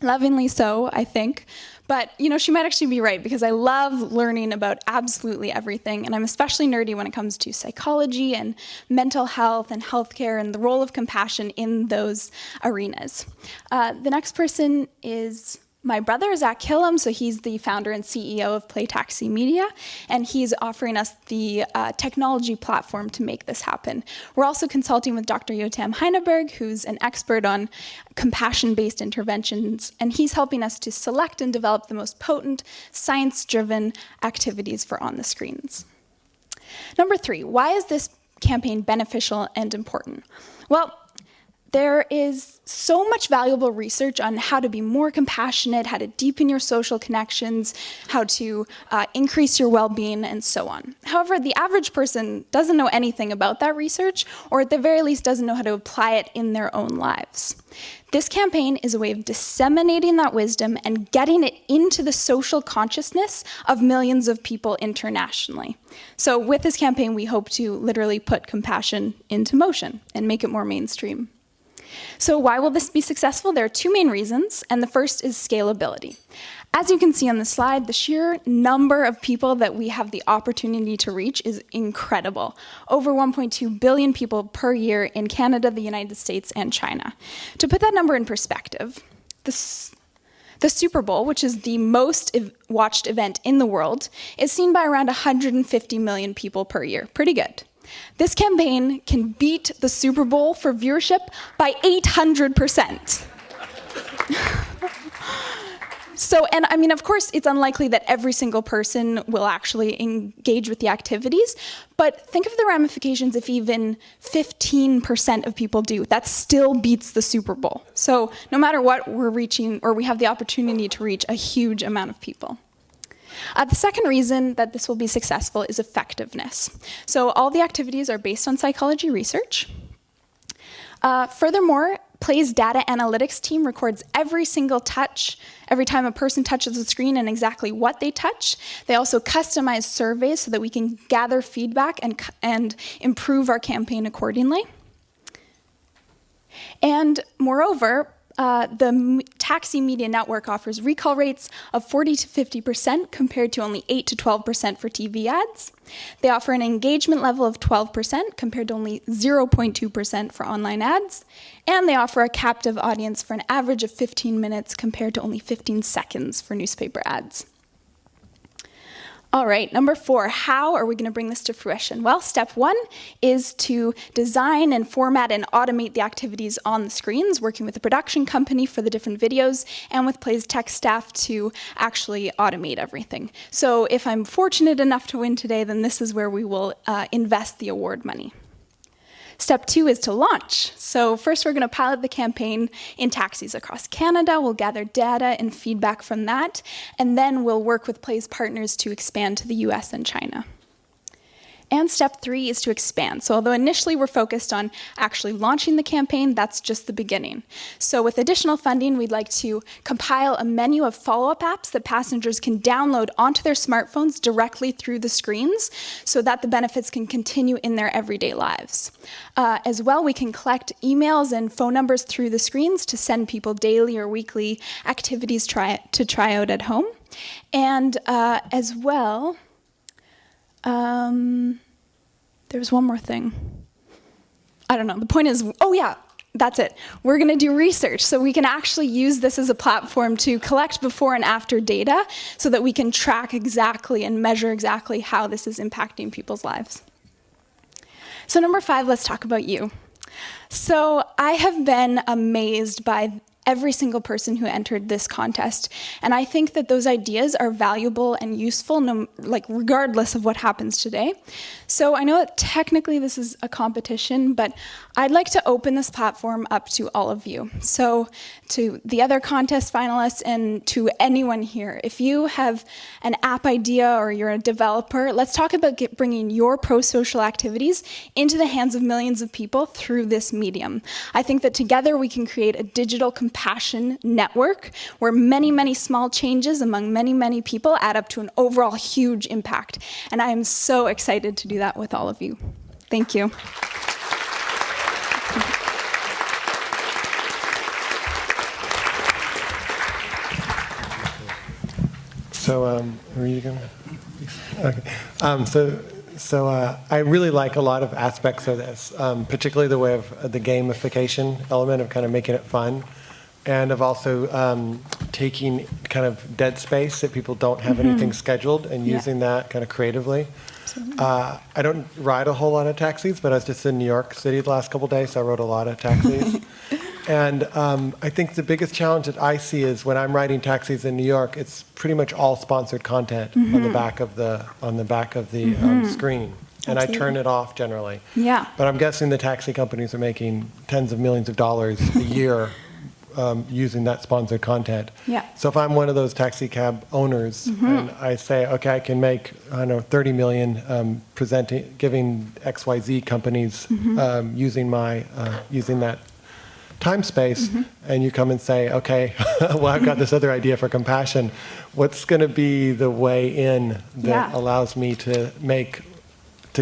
Lovingly so, I think. But, she might actually be right because I love learning about absolutely everything, and I'm especially nerdy when it comes to psychology and mental health and healthcare and the role of compassion in those arenas. The next person is my brother, Zach Killam, so he's the founder and CEO of Play Taxi Media, and he's offering us the technology platform to make this happen. We're also consulting with Dr. Yotam Heineberg, who's an expert on compassion-based interventions, and he's helping us to select and develop the most potent, science-driven activities for on the screens. Number 3, why is this campaign beneficial and important? Well, there is so much valuable research on how to be more compassionate, how to deepen your social connections, how to increase your well-being, and so on. However, the average person doesn't know anything about that research, or at the very least doesn't know how to apply it in their own lives. This campaign is a way of disseminating that wisdom and getting it into the social consciousness of millions of people internationally. So with this campaign, we hope to literally put compassion into motion and make it more mainstream. So why will this be successful? There are 2 main reasons, and the first is scalability. As you can see on the slide, the sheer number of people that we have the opportunity to reach is incredible. Over 1.2 billion people per year in Canada, the United States, and China. To put that number in perspective, the Super Bowl, which is the most watched event in the world, is seen by around 150 million people per year. Pretty good. This campaign can beat the Super Bowl for viewership by 800%. So, and I mean, of course, it's unlikely that every single person will actually engage with the activities, but think of the ramifications if even 15% of people do. That still beats the Super Bowl. So no matter what, we're reaching, or we have the opportunity to reach a huge amount of people. The second reason that this will be successful is effectiveness. So all the activities are based on psychology research. Furthermore, Play's data analytics team records every single touch, every time a person touches the screen and exactly what they touch. They also customize surveys so that we can gather feedback and improve our campaign accordingly. And moreover, the Taxi Media Network offers recall rates of 40 to 50% compared to only 8 to 12% for TV ads. They offer an engagement level of 12% compared to only 0.2% for online ads. And they offer a captive audience for an average of 15 minutes compared to only 15 seconds for newspaper ads. All right, number 4, how are we going to bring this to fruition? Well, step 1 is to design and format and automate the activities on the screens, working with a production company for the different videos and with Play's tech staff to actually automate everything. So if I'm fortunate enough to win today, then this is where we will invest the award money. Step 2 is to launch. So first we're going to pilot the campaign in taxis across Canada. We'll gather data and feedback from that, and then we'll work with Play's partners to expand to the US and China. And step 3 is to expand. So although initially we're focused on actually launching the campaign, that's just the beginning. So with additional funding, we'd like to compile a menu of follow-up apps that passengers can download onto their smartphones directly through the screens so that the benefits can continue in their everyday lives. As well, we can collect emails and phone numbers through the screens to send people daily or weekly activities to try out at home. And as well, there was one more thing. I don't know. The point is, oh yeah, that's it. We're going to do research so we can actually use this as a platform to collect before and after data so that we can track exactly and measure exactly how this is impacting people's lives. So number 5, let's talk about you. So I have been amazed by every single person who entered this contest. And I think that those ideas are valuable and useful, regardless of what happens today. So I know that technically this is a competition, but I'd like to open this platform up to all of you. So to the other contest finalists and to anyone here, if you have an app idea or you're a developer, let's talk about bringing your pro-social activities into the hands of millions of people through this medium. I think that together we can create a digital compassion network where many, many small changes among many, many people add up to an overall huge impact. And I am so excited to do that with all of you. Thank you. So, where are you going? Okay. So I really like a lot of aspects of this, particularly the way of the gamification element of kind of making it fun, and of also taking kind of dead space that people don't have anything scheduled and using that kind of creatively. I don't ride a whole lot of taxis, but I was just in New York City the last couple of days, so I rode a lot of taxis. And I think the biggest challenge that I see is when I'm riding taxis in New York, it's pretty much all sponsored content on the back of the screen, and I turn it off generally. Yeah. But I'm guessing the taxi companies are making tens of millions of dollars a year using that sponsored content. Yeah. So if I'm one of those taxi cab owners and I say, okay, I can make, I don't know, 30 million giving XYZ companies using that time space, and you come and say, okay, well, I've got this other idea for compassion. What's going to be the way in that allows me to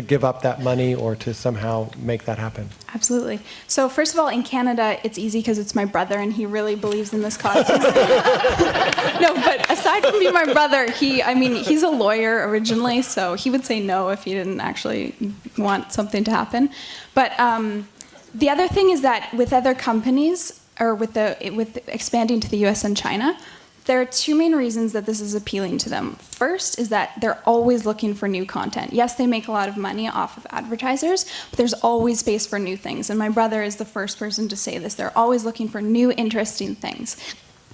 give up that money or to somehow make that happen? Absolutely. So first of all, in Canada, it's easy because it's my brother and he really believes in this cause. No, but aside from being my brother, he's a lawyer originally, so he would say no if he didn't actually want something to happen. But the other thing is that with other companies, or with expanding to the US and China, there are 2 main reasons that this is appealing to them. First is that they're always looking for new content. Yes, they make a lot of money off of advertisers, but there's always space for new things. And my brother is the first person to say this. They're always looking for new, interesting things.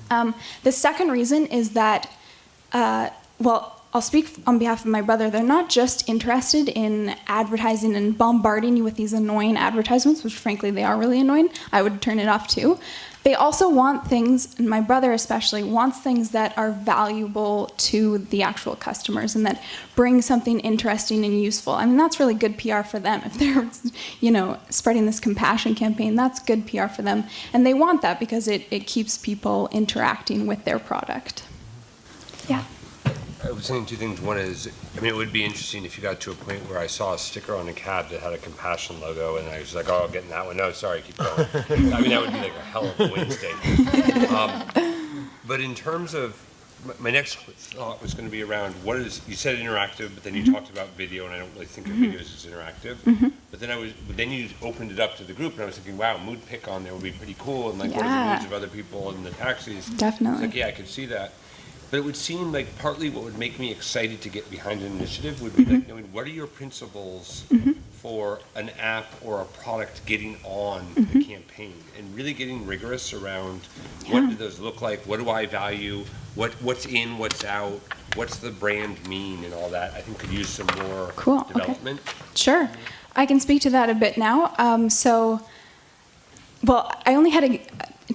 The second reason is that, I'll speak on behalf of my brother. They're not just interested in advertising and bombarding you with these annoying advertisements, which frankly they are really annoying. I would turn it off too. They also want things, and my brother especially, wants things that are valuable to the actual customers and that bring something interesting and useful. I mean, that's really good PR for them. If they're, spreading this compassion campaign, that's good PR for them. And they want that because it keeps people interacting with their product. Yeah. I was saying 2 things. One is, it would be interesting if you got to a point where I saw a sticker on a cab that had a compassion logo, and I was like, oh, I'm getting that one. No, sorry, keep going. That would be like a hell of a Wednesday. But in terms of, my next thought was going to be around you said interactive, but then you talked about video, and I don't really think of videos as interactive. But then you opened it up to the group, and I was thinking, wow, Moodpig on there would be pretty cool, and what are the needs of other people in the taxis? Definitely. It's like, I could see that. But it would seem like partly what would make me excited to get behind an initiative would be like knowing what are your principles for an app or a product getting on the campaign, and really getting rigorous around what do those look like, what do I value, what's in, what's out, what's the brand mean, and all that. I think could use some more development. Okay. Sure. I can speak to that a bit now. I only had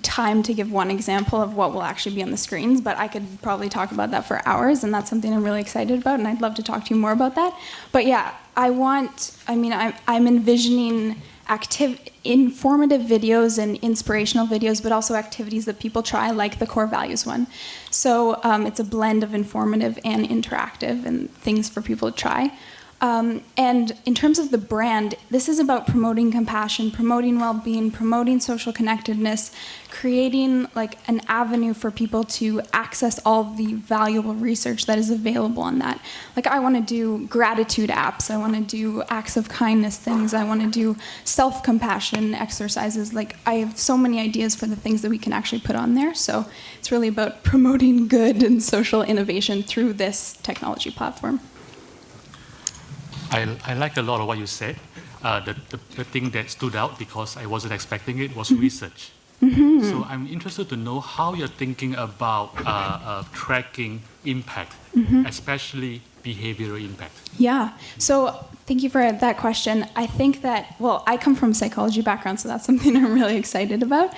time to give one example of what will actually be on the screens, but I could probably talk about that for hours, and that's something I'm really excited about, and I'd love to talk to you more about that. But yeah, I'm envisioning informative videos and inspirational videos, but also activities that people try, like the core values one. So it's a blend of informative and interactive and things for people to try. And in terms of the brand, this is about promoting compassion, promoting well-being, promoting social connectedness, creating like an avenue for people to access all the valuable research that is available on that. Like I want to do gratitude apps, I want to do acts of kindness things, I want to do self-compassion exercises. Like I have so many ideas for the things that we can actually put on there. So it's really about promoting good and social innovation through this technology platform. I like a lot of what you said. The thing that stood out because I wasn't expecting it was research. So I'm interested to know how you're thinking about tracking impact, especially behavioral impact. Yeah, so thank you for that question. I think that, well, I come from a psychology background, so that's something I'm really excited about.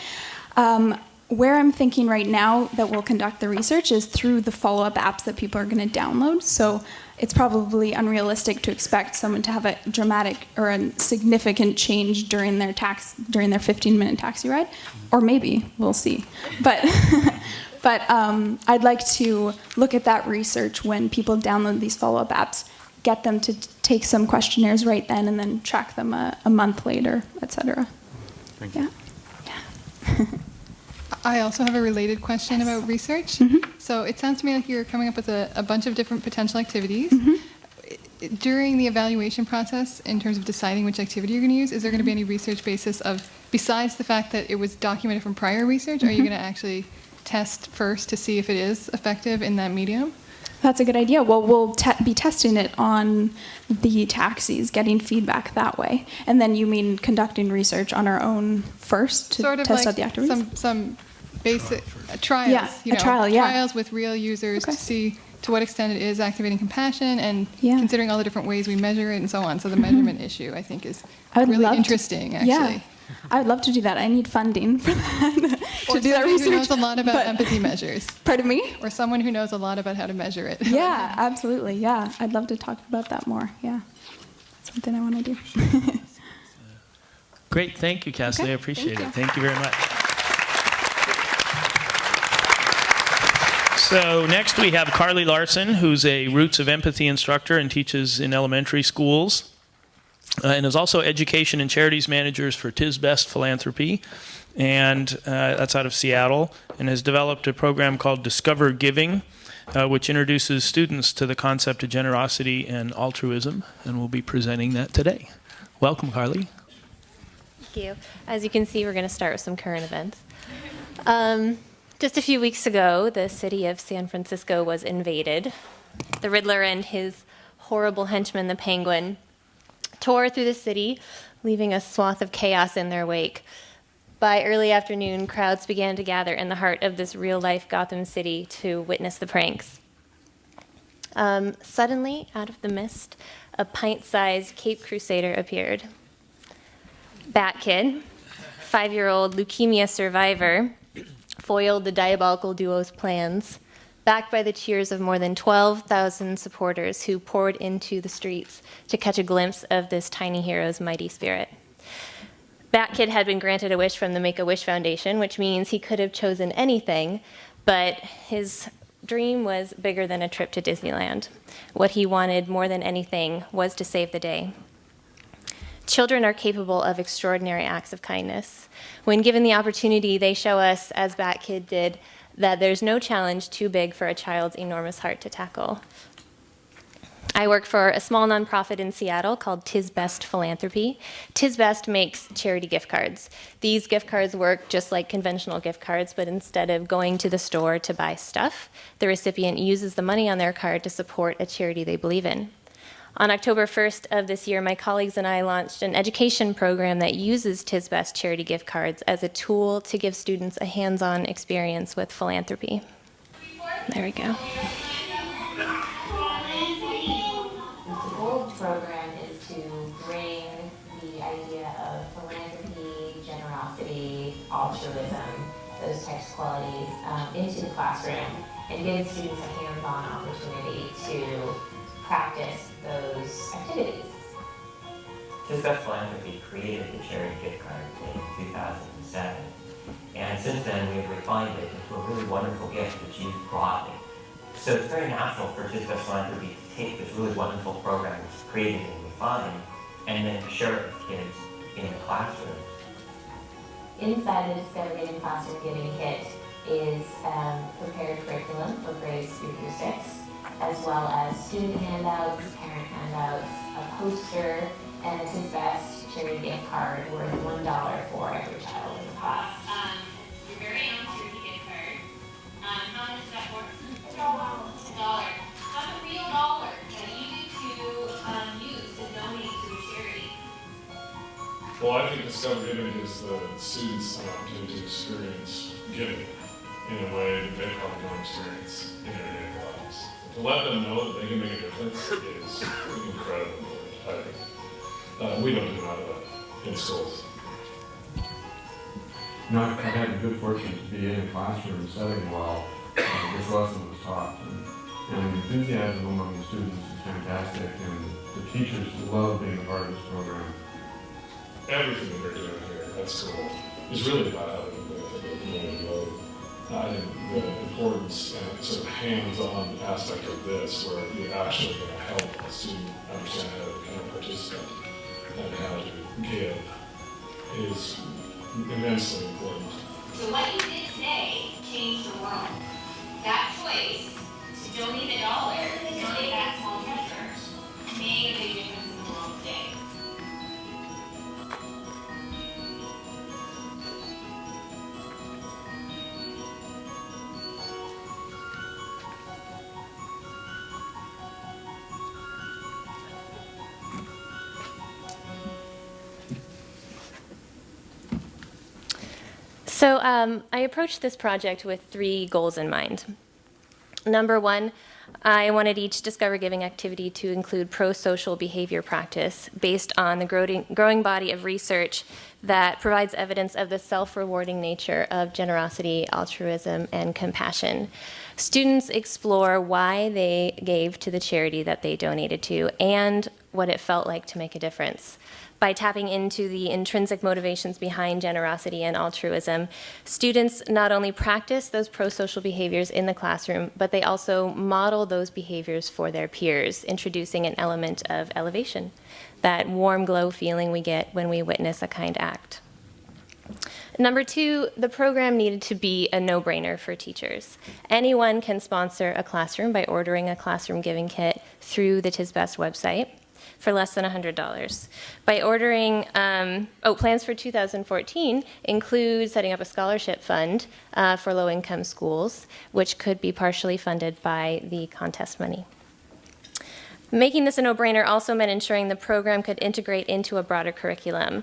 Where I'm thinking right now that we'll conduct the research is through the follow-up apps that people are going to download. So it's probably unrealistic to expect someone to have a dramatic or a significant change during their 15-minute taxi ride, or maybe we'll see. But I'd like to look at that research when people download these follow-up apps, get them to take some questionnaires right then, and then track them a month later, et cetera. Thank you. Yeah. I also have a related question about research. So it sounds to me like you're coming up with a bunch of different potential activities. During the evaluation process, in terms of deciding which activity you're going to use, is there going to be any research basis of, besides the fact that it was documented from prior research, are you going to actually test first to see if it is effective in that medium? That's a good idea. Well, we'll be testing it on the taxis, getting feedback that way. And then you mean conducting research on our own first to Sort of test like out the activities? some basic trials. Yeah, a trial, yeah. Trials with real users to see to what extent it is activating compassion and Yeah. considering all the different ways we measure it and so on. So the measurement issue, I think, is I would really love interesting, actually. Yeah. I would love to do that. I need funding for that, Or to do that someone research. who knows a lot about but- empathy measures. Pardon me? Or someone who knows a lot about how to measure it. Yeah, absolutely. Yeah, I'd love to talk about that more. Yeah, something I want to do. Great, thank you, Cassidy. Okay, I appreciate thank it. Thank you very much. So next we have Carly Larson, who's a Roots of Empathy instructor and teaches in elementary schools, and is also education and charities managers for Tis Best Philanthropy, and that's out of Seattle, and has developed a program called Discover Giving, which introduces students to the concept of generosity and altruism, and we'll be presenting that today. Welcome, Carly. Thank you. As you can see, we're going to start with some current events. Just a few weeks ago, the city of San Francisco was invaded. The Riddler and his horrible henchman, the Penguin, tore through the city, leaving a swath of chaos in their wake. By early afternoon, crowds began to gather in the heart of this real-life Gotham City to witness the pranks. Suddenly, out of the mist, a pint-sized Cape Crusader appeared. Bat Kid, 5-year-old leukemia survivor, foiled the diabolical duo's plans, backed by the cheers of more than 12,000 supporters who poured into the streets to catch a glimpse of this tiny hero's mighty spirit. Bat Kid had been granted a wish from the Make-A-Wish Foundation, which means he could have chosen anything, but his dream was bigger than a trip to Disneyland. What he wanted more than anything was to save the day. Children are capable of extraordinary acts of kindness. When given the opportunity, they show us, as Bat Kid did, that there's no challenge too big for a child's enormous heart to tackle. I work for a small nonprofit in Seattle called Tis Best Philanthropy. Tis Best makes charity gift cards. These gift cards work just like conventional gift cards, but instead of going to the store to buy stuff, the recipient uses the money on their card to support a charity they believe in. On October 1st of this year, my colleagues and I launched an education program that uses Tis Best charity gift cards as a tool to give students a hands-on experience with philanthropy. There we go. The goal of the program is to bring the idea of philanthropy, generosity, altruism, those types of qualities into the classroom and give students a hands-on opportunity to practice those activities. TISBEST Philanthropy created the charity gift card in 2007. And since then, we have refined it into a really wonderful gift that's used broadly. So it's very natural for TISBEST Philanthropy to take this really wonderful program that's created and refined, and then share it with kids in the classroom. Inside the Discover Giving Classroom Giving Kit is prepared curriculum for grades 3 through 6, as well as student handouts, parent handouts, a poster, and a TISBEST charity gift card worth $1 for every child in the class. Your very own charity gift card. How much is that for? $1. That's a real dollar that you need to use to donate to a charity. Well, I think Discover Giving gives the students an opportunity to experience giving in a way that they probably don't experience in their daily lives. To let them know that they can make a difference is incredible, I think. We don't do a lot of that in schools. You know, I've had the good fortune to be in a classroom setting while this lesson was taught. And the enthusiasm among the students is fantastic, and the teachers love being a part of this program. Everything that they're doing here at school is really about having the community load. I think the importance and sort of hands-on aspect of this, where you're actually going to help a student understand how to become a participant and how to give, is immensely important. So what you did today changed the world. That choice to donate $1, to donate that small treasure, made a big difference in the world today. So I approached this project with 3 goals in mind. Number 1, I wanted each Discover Giving activity to include pro-social behavior practice based on the growing body of research that provides evidence of the self-rewarding nature of generosity, altruism, and compassion. Students explore why they gave to the charity that they donated to and what it felt like to make a difference. By tapping into the intrinsic motivations behind generosity and altruism, students not only practice those pro-social behaviors in the classroom, but they also model those behaviors for their peers, introducing an element of elevation, that warm glow feeling we get when we witness a kind act. Number 2, the program needed to be a no-brainer for teachers. Anyone can sponsor a classroom by ordering a classroom giving kit through the TISBEST website for less than $100. By ordering, plans for 2014 include setting up a scholarship fund for low-income schools, which could be partially funded by the contest money. Making this a no-brainer also meant ensuring the program could integrate into a broader curriculum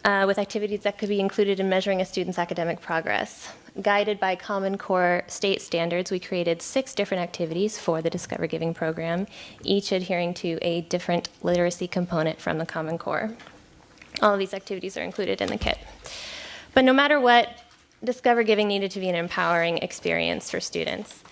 with activities that could be included in measuring a student's academic progress. Guided by Common Core state standards, we created 6 different activities for the Discover Giving program, each adhering to a different literacy component from the Common Core. All of these activities are included in the kit. But no matter what, Discover Giving needed to be an empowering experience for students.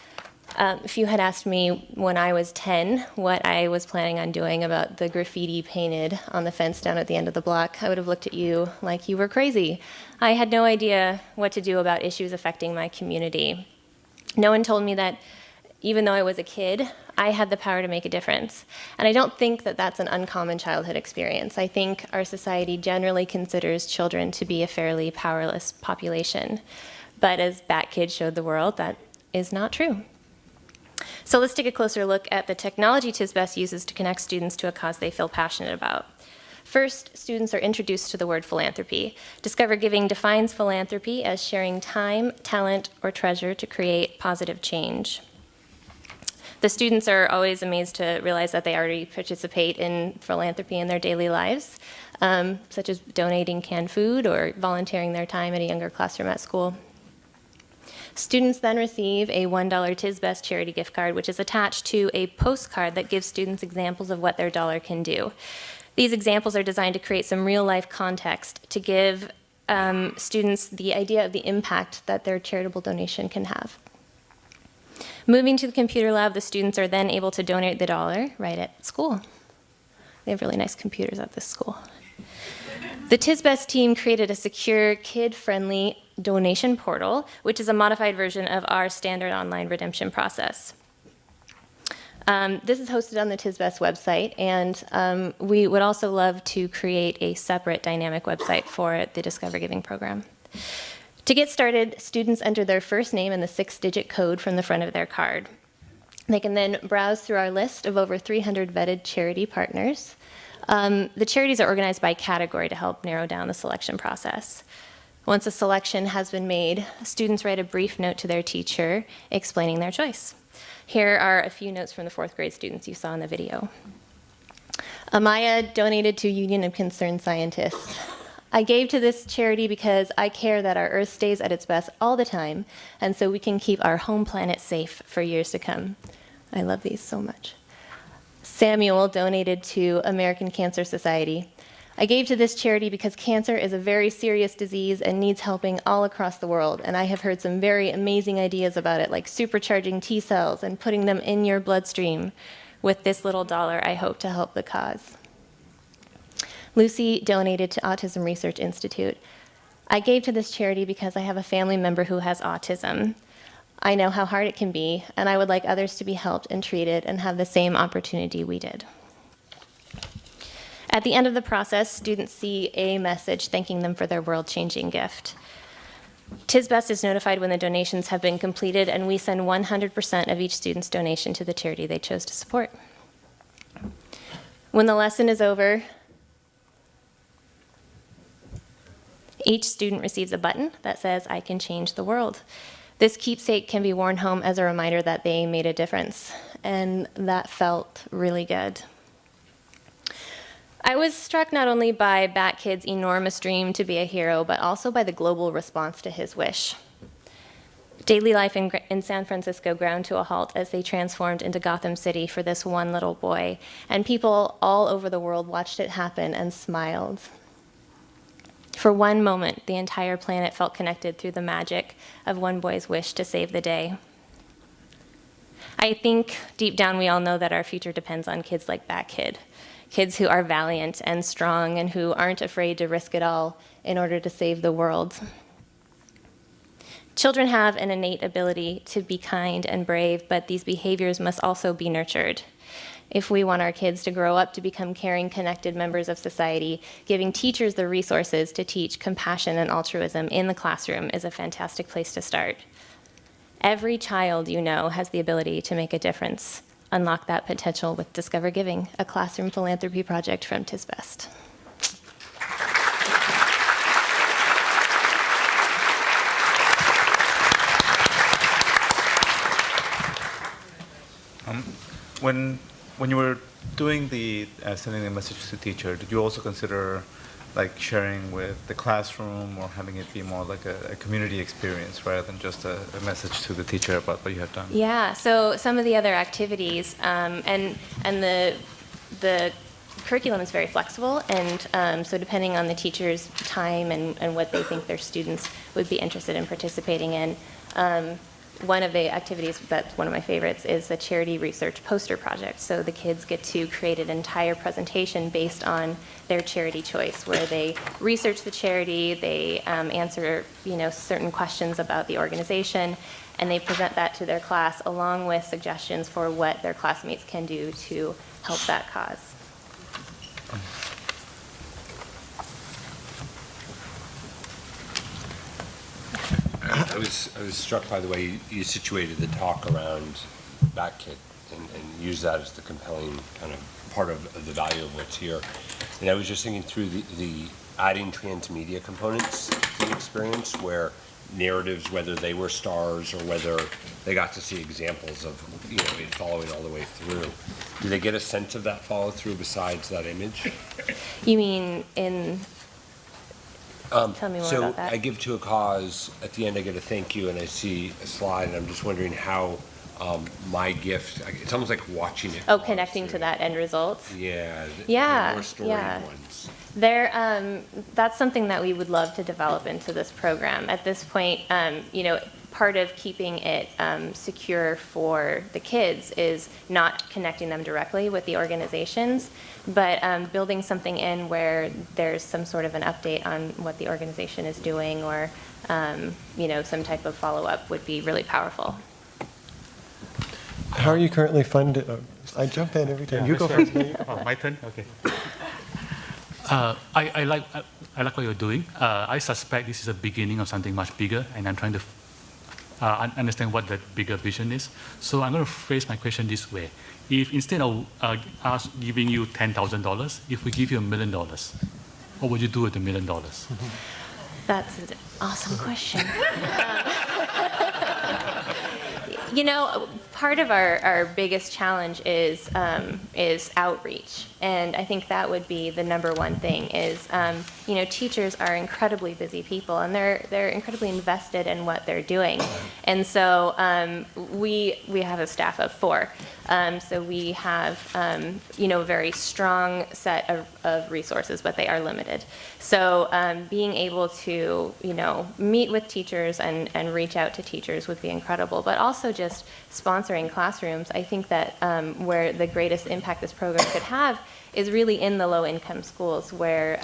If you had asked me when I was 10 what I was planning on doing about the graffiti painted on the fence down at the end of the block, I would have looked at you like you were crazy. I had no idea what to do about issues affecting my community. No one told me that even though I was a kid, I had the power to make a difference. And I don't think that that's an uncommon childhood experience. I think our society generally considers children to be a fairly powerless population. But as Bat Kid showed the world, that is not true. So let's take a closer look at the technology TISBEST uses to connect students to a cause they feel passionate about. First, students are introduced to the word philanthropy. Discover Giving defines philanthropy as sharing time, talent, or treasure to create positive change. The students are always amazed to realize that they already participate in philanthropy in their daily lives, such as donating canned food or volunteering their time at a younger classroom at school. Students then receive a $1 TISBEST charity gift card, which is attached to a postcard that gives students examples of what their dollar can do. These examples are designed to create some real-life context to give students the idea of the impact that their charitable donation can have. Moving to the computer lab, the students are then able to donate the dollar right at school. They have really nice computers at this school. The TISBEST team created a secure, kid-friendly donation portal, which is a modified version of our standard online redemption process. This is hosted on the TISBEST website, and we would also love to create a separate dynamic website for the Discover Giving program. To get started, students enter their first name and the 6-digit code from the front of their card. They can then browse through our list of over 300 vetted charity partners. The charities are organized by category to help narrow down the selection process. Once a selection has been made, students write a brief note to their teacher explaining their choice. Here are a few notes from the 4th grade students you saw in the video. Amaya donated to Union of Concerned Scientists. I gave to this charity because I care that our Earth stays at its best all the time, and so we can keep our home planet safe for years to come. I love these so much. Samuel donated to American Cancer Society. I gave to this charity because cancer is a very serious disease and needs helping all across the world, and I have heard some very amazing ideas about it, like supercharging T cells and putting them in your bloodstream. With this little dollar, I hope to help the cause. Lucy donated to Autism Research Institute. I gave to this charity because I have a family member who has autism. I know how hard it can be, and I would like others to be helped and treated and have the same opportunity we did. At the end of the process, students see a message thanking them for their world-changing gift. TISBEST is notified when the donations have been completed, and we send 100% of each student's donation to the charity they chose to support. When the lesson is over, each student receives a button that says, "I can change the world." This keepsake can be worn home as a reminder that they made a difference, and that felt really good. I was struck not only by Bat Kid's enormous dream to be a hero, but also by the global response to his wish. Daily life in San Francisco ground to a halt as they transformed into Gotham City for this one little boy, and people all over the world watched it happen and smiled. For one moment, the entire planet felt connected through the magic of one boy's wish to save the day. I think deep down we all know that our future depends on kids like Bat Kid, kids who are valiant and strong and who aren't afraid to risk it all in order to save the world. Children have an innate ability to be kind and brave, but these behaviors must also be nurtured. If we want our kids to grow up to become caring, connected members of society, giving teachers the resources to teach compassion and altruism in the classroom is a fantastic place to start. Every child you know has the ability to make a difference. Unlock that potential with Discover Giving, a classroom philanthropy project from TISBEST. When you were doing the sending the message to the teacher, did you also consider like sharing with the classroom or having it be more like a community experience rather than just a message to the teacher about what you have done? Yeah, so some of the other activities, and the curriculum is very flexible, and so depending on the teacher's time and what they think their students would be interested in participating in, one of the activities that's one of my favorites is the charity research poster project. So the kids get to create an entire presentation based on their charity choice, where they research the charity, they answer certain questions about the organization, and they present that to their class along with suggestions for what their classmates can do to help that cause. I was struck by the way you situated the talk around Bat Kid and use that as the compelling kind of part of the value of what's here. And I was just thinking through the adding transmedia components to the experience, where narratives, whether they were stars or whether they got to see examples of it following all the way through. Do they get a sense of that follow through besides that image? You mean in? Tell me more about that. So I give to a cause, at the end I get a thank you, and I see a slide, and I'm just wondering how my gift, it's almost like watching it. Oh, connecting to that end result? Yeah. Yeah, The more storied yeah. ones. That's something that we would love to develop into this program. At this point, part part of keeping it secure for the kids is not connecting them directly with the organizations, but building something in where there's some sort of an update on what the organization is doing, or some type of follow-up would be really powerful. How are you currently funded? I jump in every time. You go first. No, you go first. My turn? Okay. I like what you're doing. I suspect this is the beginning of something much bigger, and I'm trying to understand what that bigger vision is. So I'm going to phrase my question this way. If instead of us giving you $10,000, if we give you $1 million, what would you do with $1 million? That's an awesome question. Part of our biggest challenge is outreach, and I think that would be the number one thing. Is teachers are incredibly busy people, and they're incredibly invested in what they're doing, and so we have a staff of 4. So we have a very strong set of resources, but they are limited. So being able to meet with teachers and reach out to teachers would be incredible, but also just sponsoring classrooms. I think that where the greatest impact this program could have is really in the low-income schools, where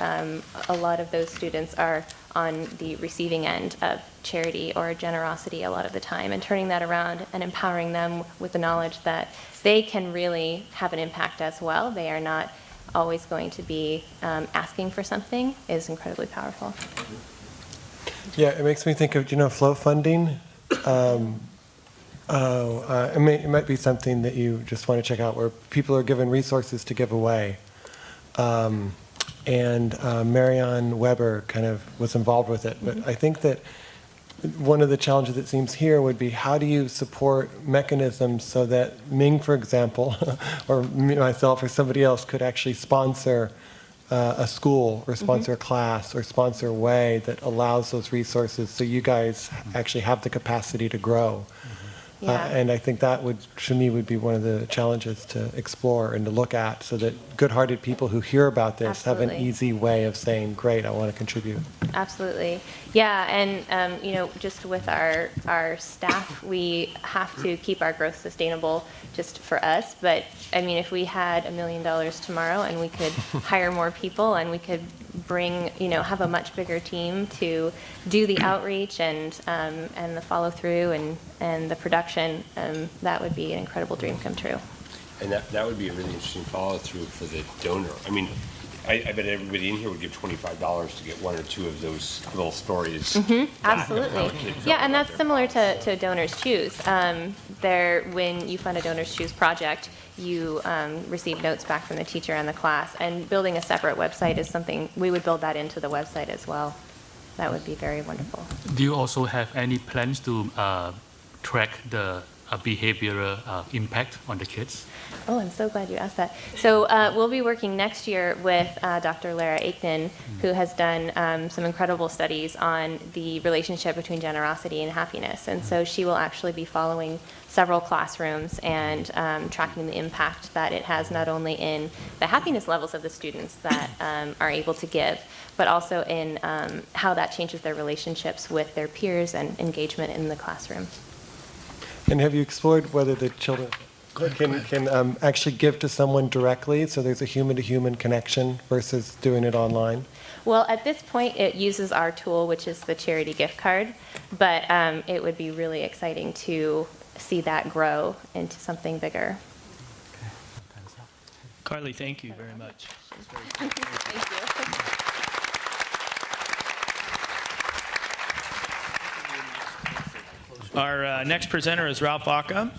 a lot of those students are on the receiving end of charity or generosity a lot of the time, and turning that around and empowering them with the knowledge that they can really have an impact as well. They are not always going to be asking for something is incredibly powerful. Yeah, it makes me think of, flow funding? It might be something that you just want to check out, where people are given resources to give away. And Marianne Weber kind of was involved with it. But I think that one of the challenges it seems here would be, how do you support mechanisms so that Ming, for example, or myself or somebody else could actually sponsor a school or sponsor a class or sponsor a way that allows those resources so you guys actually have the capacity to grow. And I think that would, to me, would be one of the challenges to explore and to look at, so that good-hearted people who hear about this have an easy way of saying, great, I want to contribute. Absolutely. Yeah, and just with our staff, we have to keep our growth sustainable just for us. But I mean, if we had $1 million tomorrow and we could hire more people and we could bring, have a much bigger team to do the outreach and the follow through and the production, that would be an incredible dream come true. And that would be a really interesting follow through for the donor. I mean, I bet everybody in here would give $25 to get 1 or 2 of those little stories. Absolutely. Yeah, and that's similar to Donors Choose. When you fund a Donors Choose project, you receive notes back from the teacher and the class, and building a separate website is something, we would build that into the website as well. That would be very wonderful. Do you also have any plans to track the behavioral impact on the kids? Oh, I'm so glad you asked that. So we'll be working next year with Dr. Lara Aikman, who has done some incredible studies on the relationship between generosity and happiness. And so she will actually be following several classrooms and tracking the impact that it has, not only in the happiness levels of the students that are able to give, but also in how that changes their relationships with their peers and engagement in the classroom. And have you explored whether the children can actually give to someone directly, so there's a human-to-human connection versus doing it online? Well, at this point, it uses our tool, which is the charity gift card, but it would be really exciting to see that grow into something bigger. Carly, thank you very much. Thank you. Our next presenter is Ralph Aka,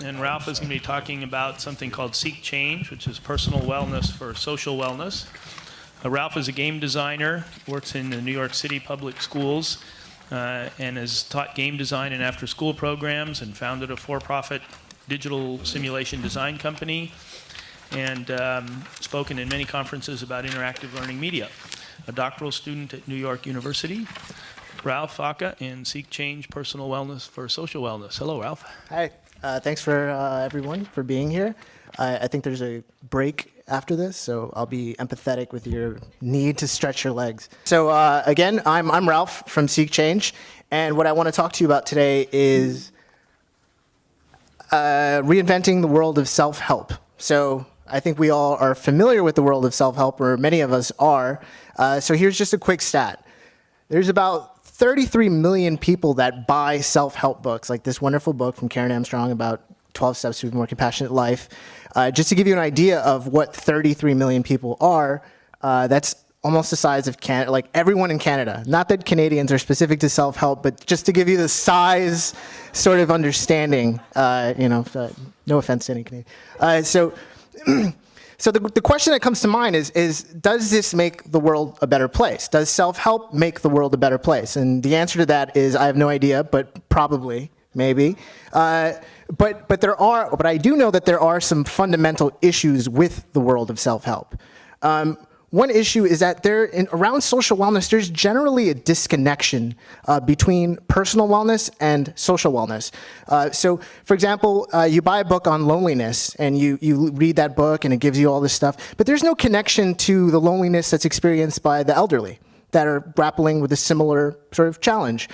and Ralph is going to be talking about something called Seek Change, which is personal wellness for social wellness. Ralph is a game designer, works in the New York City public schools, and has taught game design in after-school programs, and founded a for-profit digital simulation design company, and spoken in many conferences about interactive learning media. A doctoral student at New York University. Ralph Aka and Seek Change, Personal Wellness for Social Wellness. Hello, Ralph. Hi. Thanks for everyone for being here. I think there's a break after this, so I'll be empathetic with your need to stretch your legs. So again, I'm Ralph from Seek Change, And what I want to talk to you about today is reinventing the world of self-help. So I think we all are familiar with the world of self-help, or many of us are. So here's just a quick stat. There's about 33 million people that buy self-help books, like this wonderful book from Karen Armstrong about 12 Steps to a More Compassionate Life. Just to give you an idea of what 33 million people are, that's almost the size of Canada, like everyone in Canada. Not that Canadians are specific to self-help, but just to give you the size sort of understanding, no offense to any Canadian. So the question that comes to mind is does this make the world a better place? Does self-help make the world a better place? And the answer to that is I have no idea, but probably, maybe. But I do know that there are some fundamental issues with the world of self-help. One issue is that around social wellness, there's generally a disconnection between personal wellness and social wellness. So, for example, you buy a book on loneliness, and you read that book, and it gives you all this stuff, but there's no connection to the loneliness that's experienced by the elderly that are grappling with a similar sort of challenge.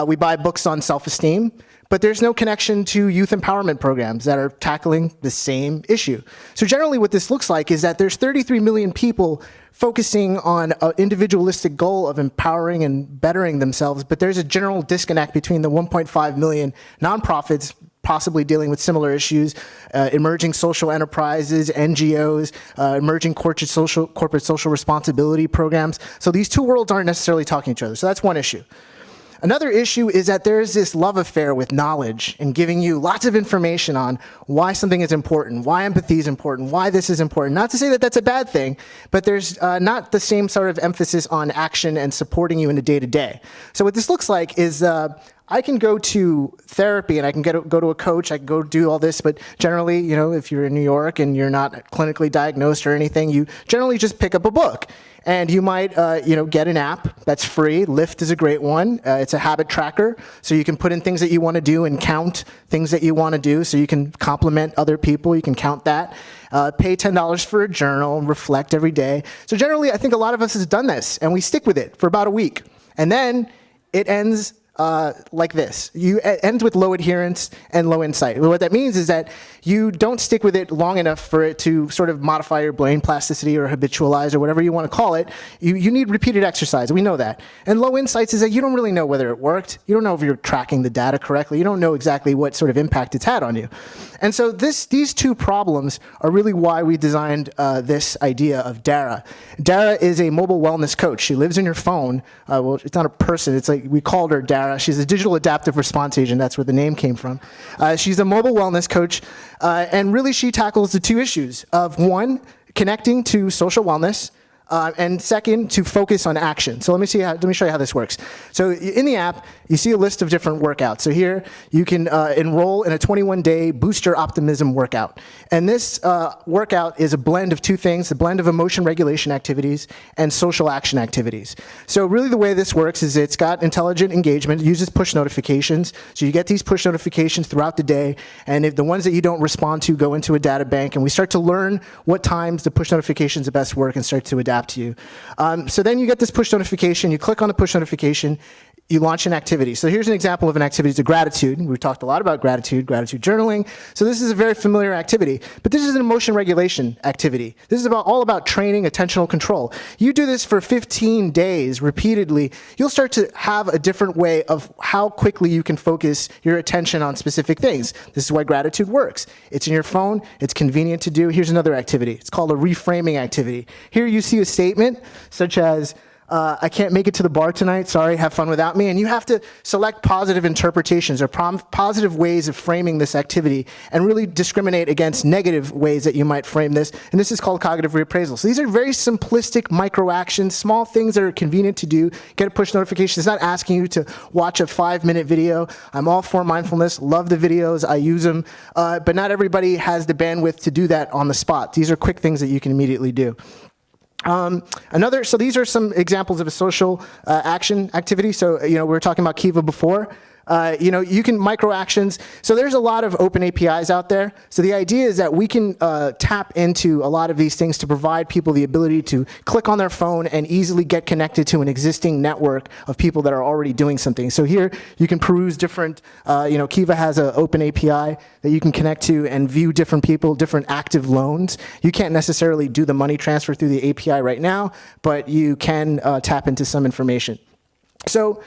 We buy books on self-esteem, but there's no connection to youth empowerment programs that are tackling the same issue. So generally what this looks like is that there's 33 million people focusing on an individualistic goal of empowering and bettering themselves, but there's a general disconnect between the 1.5 million nonprofits possibly dealing with similar issues, emerging social enterprises, NGOs, emerging corporate social responsibility programs. So these two worlds aren't necessarily talking to each other. So that's one issue. Another issue is that there's this love affair with knowledge and giving you lots of information on why something is important, why empathy is important, why this is important. Not to say that that's a bad thing, but there's not the same sort of emphasis on action and supporting you in the day-to-day. So what this looks like is I can go to therapy and I can go to a coach, I can go do all this, but generally, if you're in New York and you're not clinically diagnosed or anything, you generally just pick up a book. And you might, get an app that's free. Lyft is a great one. It's a habit tracker, so you can put in things that you want to do and count things that you want to do, so you can compliment other people. You can count that. Pay $10 for a journal, reflect every day. So generally, I think a lot of us has done this, and we stick with it for about a week. And then it ends like this. It ends with low adherence and low insight. What that means is that you don't stick with it long enough for it to sort of modify your brain plasticity or habitualize or whatever you want to call it. You need repeated exercise. We know that. And low insights is that you don't really know whether it worked. You don't know if you're tracking the data correctly. You don't know exactly what sort of impact it's had on you. And so these two problems are really why we designed this idea of Dara. Dara is a mobile wellness coach. She lives in your phone. Well, it's not a person. It's like we called her Dara. She's a digital adaptive response agent. That's where the name came from. She's a mobile wellness coach. And really, she tackles the two issues of, one, connecting to social wellness, and second, to focus on action. So let me show you how this works. So in the app, you see a list of different workouts. So here, you can enroll in a 21-day booster optimism workout. And this workout is a blend of two things, a blend of emotion regulation activities and social action activities. So really the way this works is it's got intelligent engagement, it uses push notifications. So you get these push notifications throughout the day, and if the ones that you don't respond to go into a data bank, and we start to learn what times the push notifications best work and start to adapt to you. So then you get this push notification, you click on the push notification, you launch an activity. So here's an example of an activity. It's a gratitude. We've talked a lot about gratitude journaling. So this is a very familiar activity, but this is an emotion regulation activity. This is all about training attentional control. You do this for 15 days repeatedly, you'll start to have a different way of how quickly you can focus your attention on specific things. This is why gratitude works. It's in your phone, it's convenient to do. Here's another activity. It's called a reframing activity. Here you see a statement such as, I can't make it to the bar tonight, sorry, have fun without me. And you have to select positive interpretations or positive ways of framing this activity and really discriminate against negative ways that you might frame this. And this is called cognitive reappraisal. So these are very simplistic micro actions, small things that are convenient to do. Get a push notification. It's not asking you to watch a 5-minute video. I'm all for mindfulness, love the videos, I use them. But not everybody has the bandwidth to do that on the spot. These are quick things that you can immediately do. So these are some examples of a social action activity. So, we were talking about Kiva before. You can micro actions. So there's a lot of open APIs out there. So the idea is that we can tap into a lot of these things to provide people the ability to click on their phone and easily get connected to an existing network of people that are already doing something. So here you can peruse different, Kiva has an open API that you can connect to and view different people, different active loans. You can't necessarily do the money transfer through the API right now, but you can tap into some information. So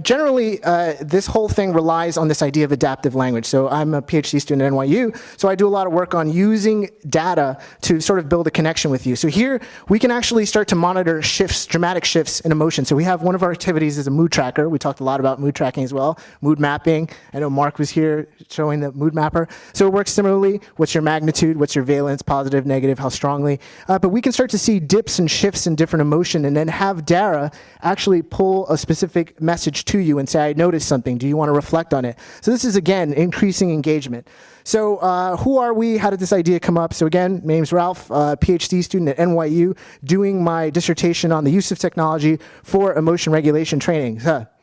generally, this whole thing relies on this idea of adaptive language. So I'm a PhD student at NYU, so I do a lot of work on using data to sort of build a connection with you. So here, we can actually start to monitor shifts, dramatic shifts in emotion. So we have one of our activities is a mood tracker. We talked a lot about mood tracking as well, mood mapping. I know Mark was here showing the mood mapper. So it works similarly. What's your magnitude? What's your valence? Positive, negative, how strongly? But we can start to see dips and shifts in different emotion and then have Dara actually pull a specific message to you and say, I noticed something. Do you want to reflect on it? So this is, again, increasing engagement. So who are we? How did this idea come up? So again, my name's Ralph, PhD student at NYU, doing my dissertation on the use of technology for emotion regulation training.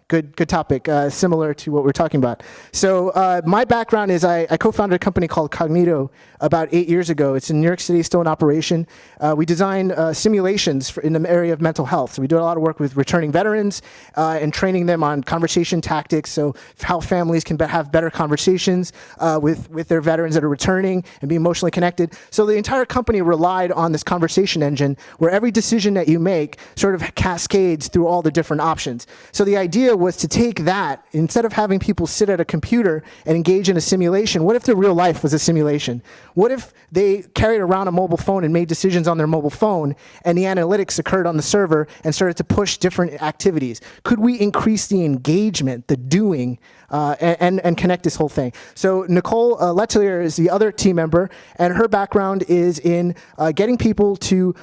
Good topic, similar to what we're talking about. So my background is I co-founded a company called Cognito about 8 years ago. It's in New York City, still in operation. We design simulations in the area of mental health. So we do a lot of work with returning veterans and training them on conversation tactics, so how families can have better conversations with their veterans that are returning and be emotionally connected. So the entire company relied on this conversation engine where every decision that you make sort of cascades through all the different options. So the idea was to take that, instead of having people sit at a computer and engage in a simulation, what if their real life was a simulation? What if they carried around a mobile phone and made decisions on their mobile phone and the analytics occurred on the server and started to push different activities? Could we increase the engagement, the doing, and connect this whole thing? So Nicole Letelier is the other team member, and her background is in getting people to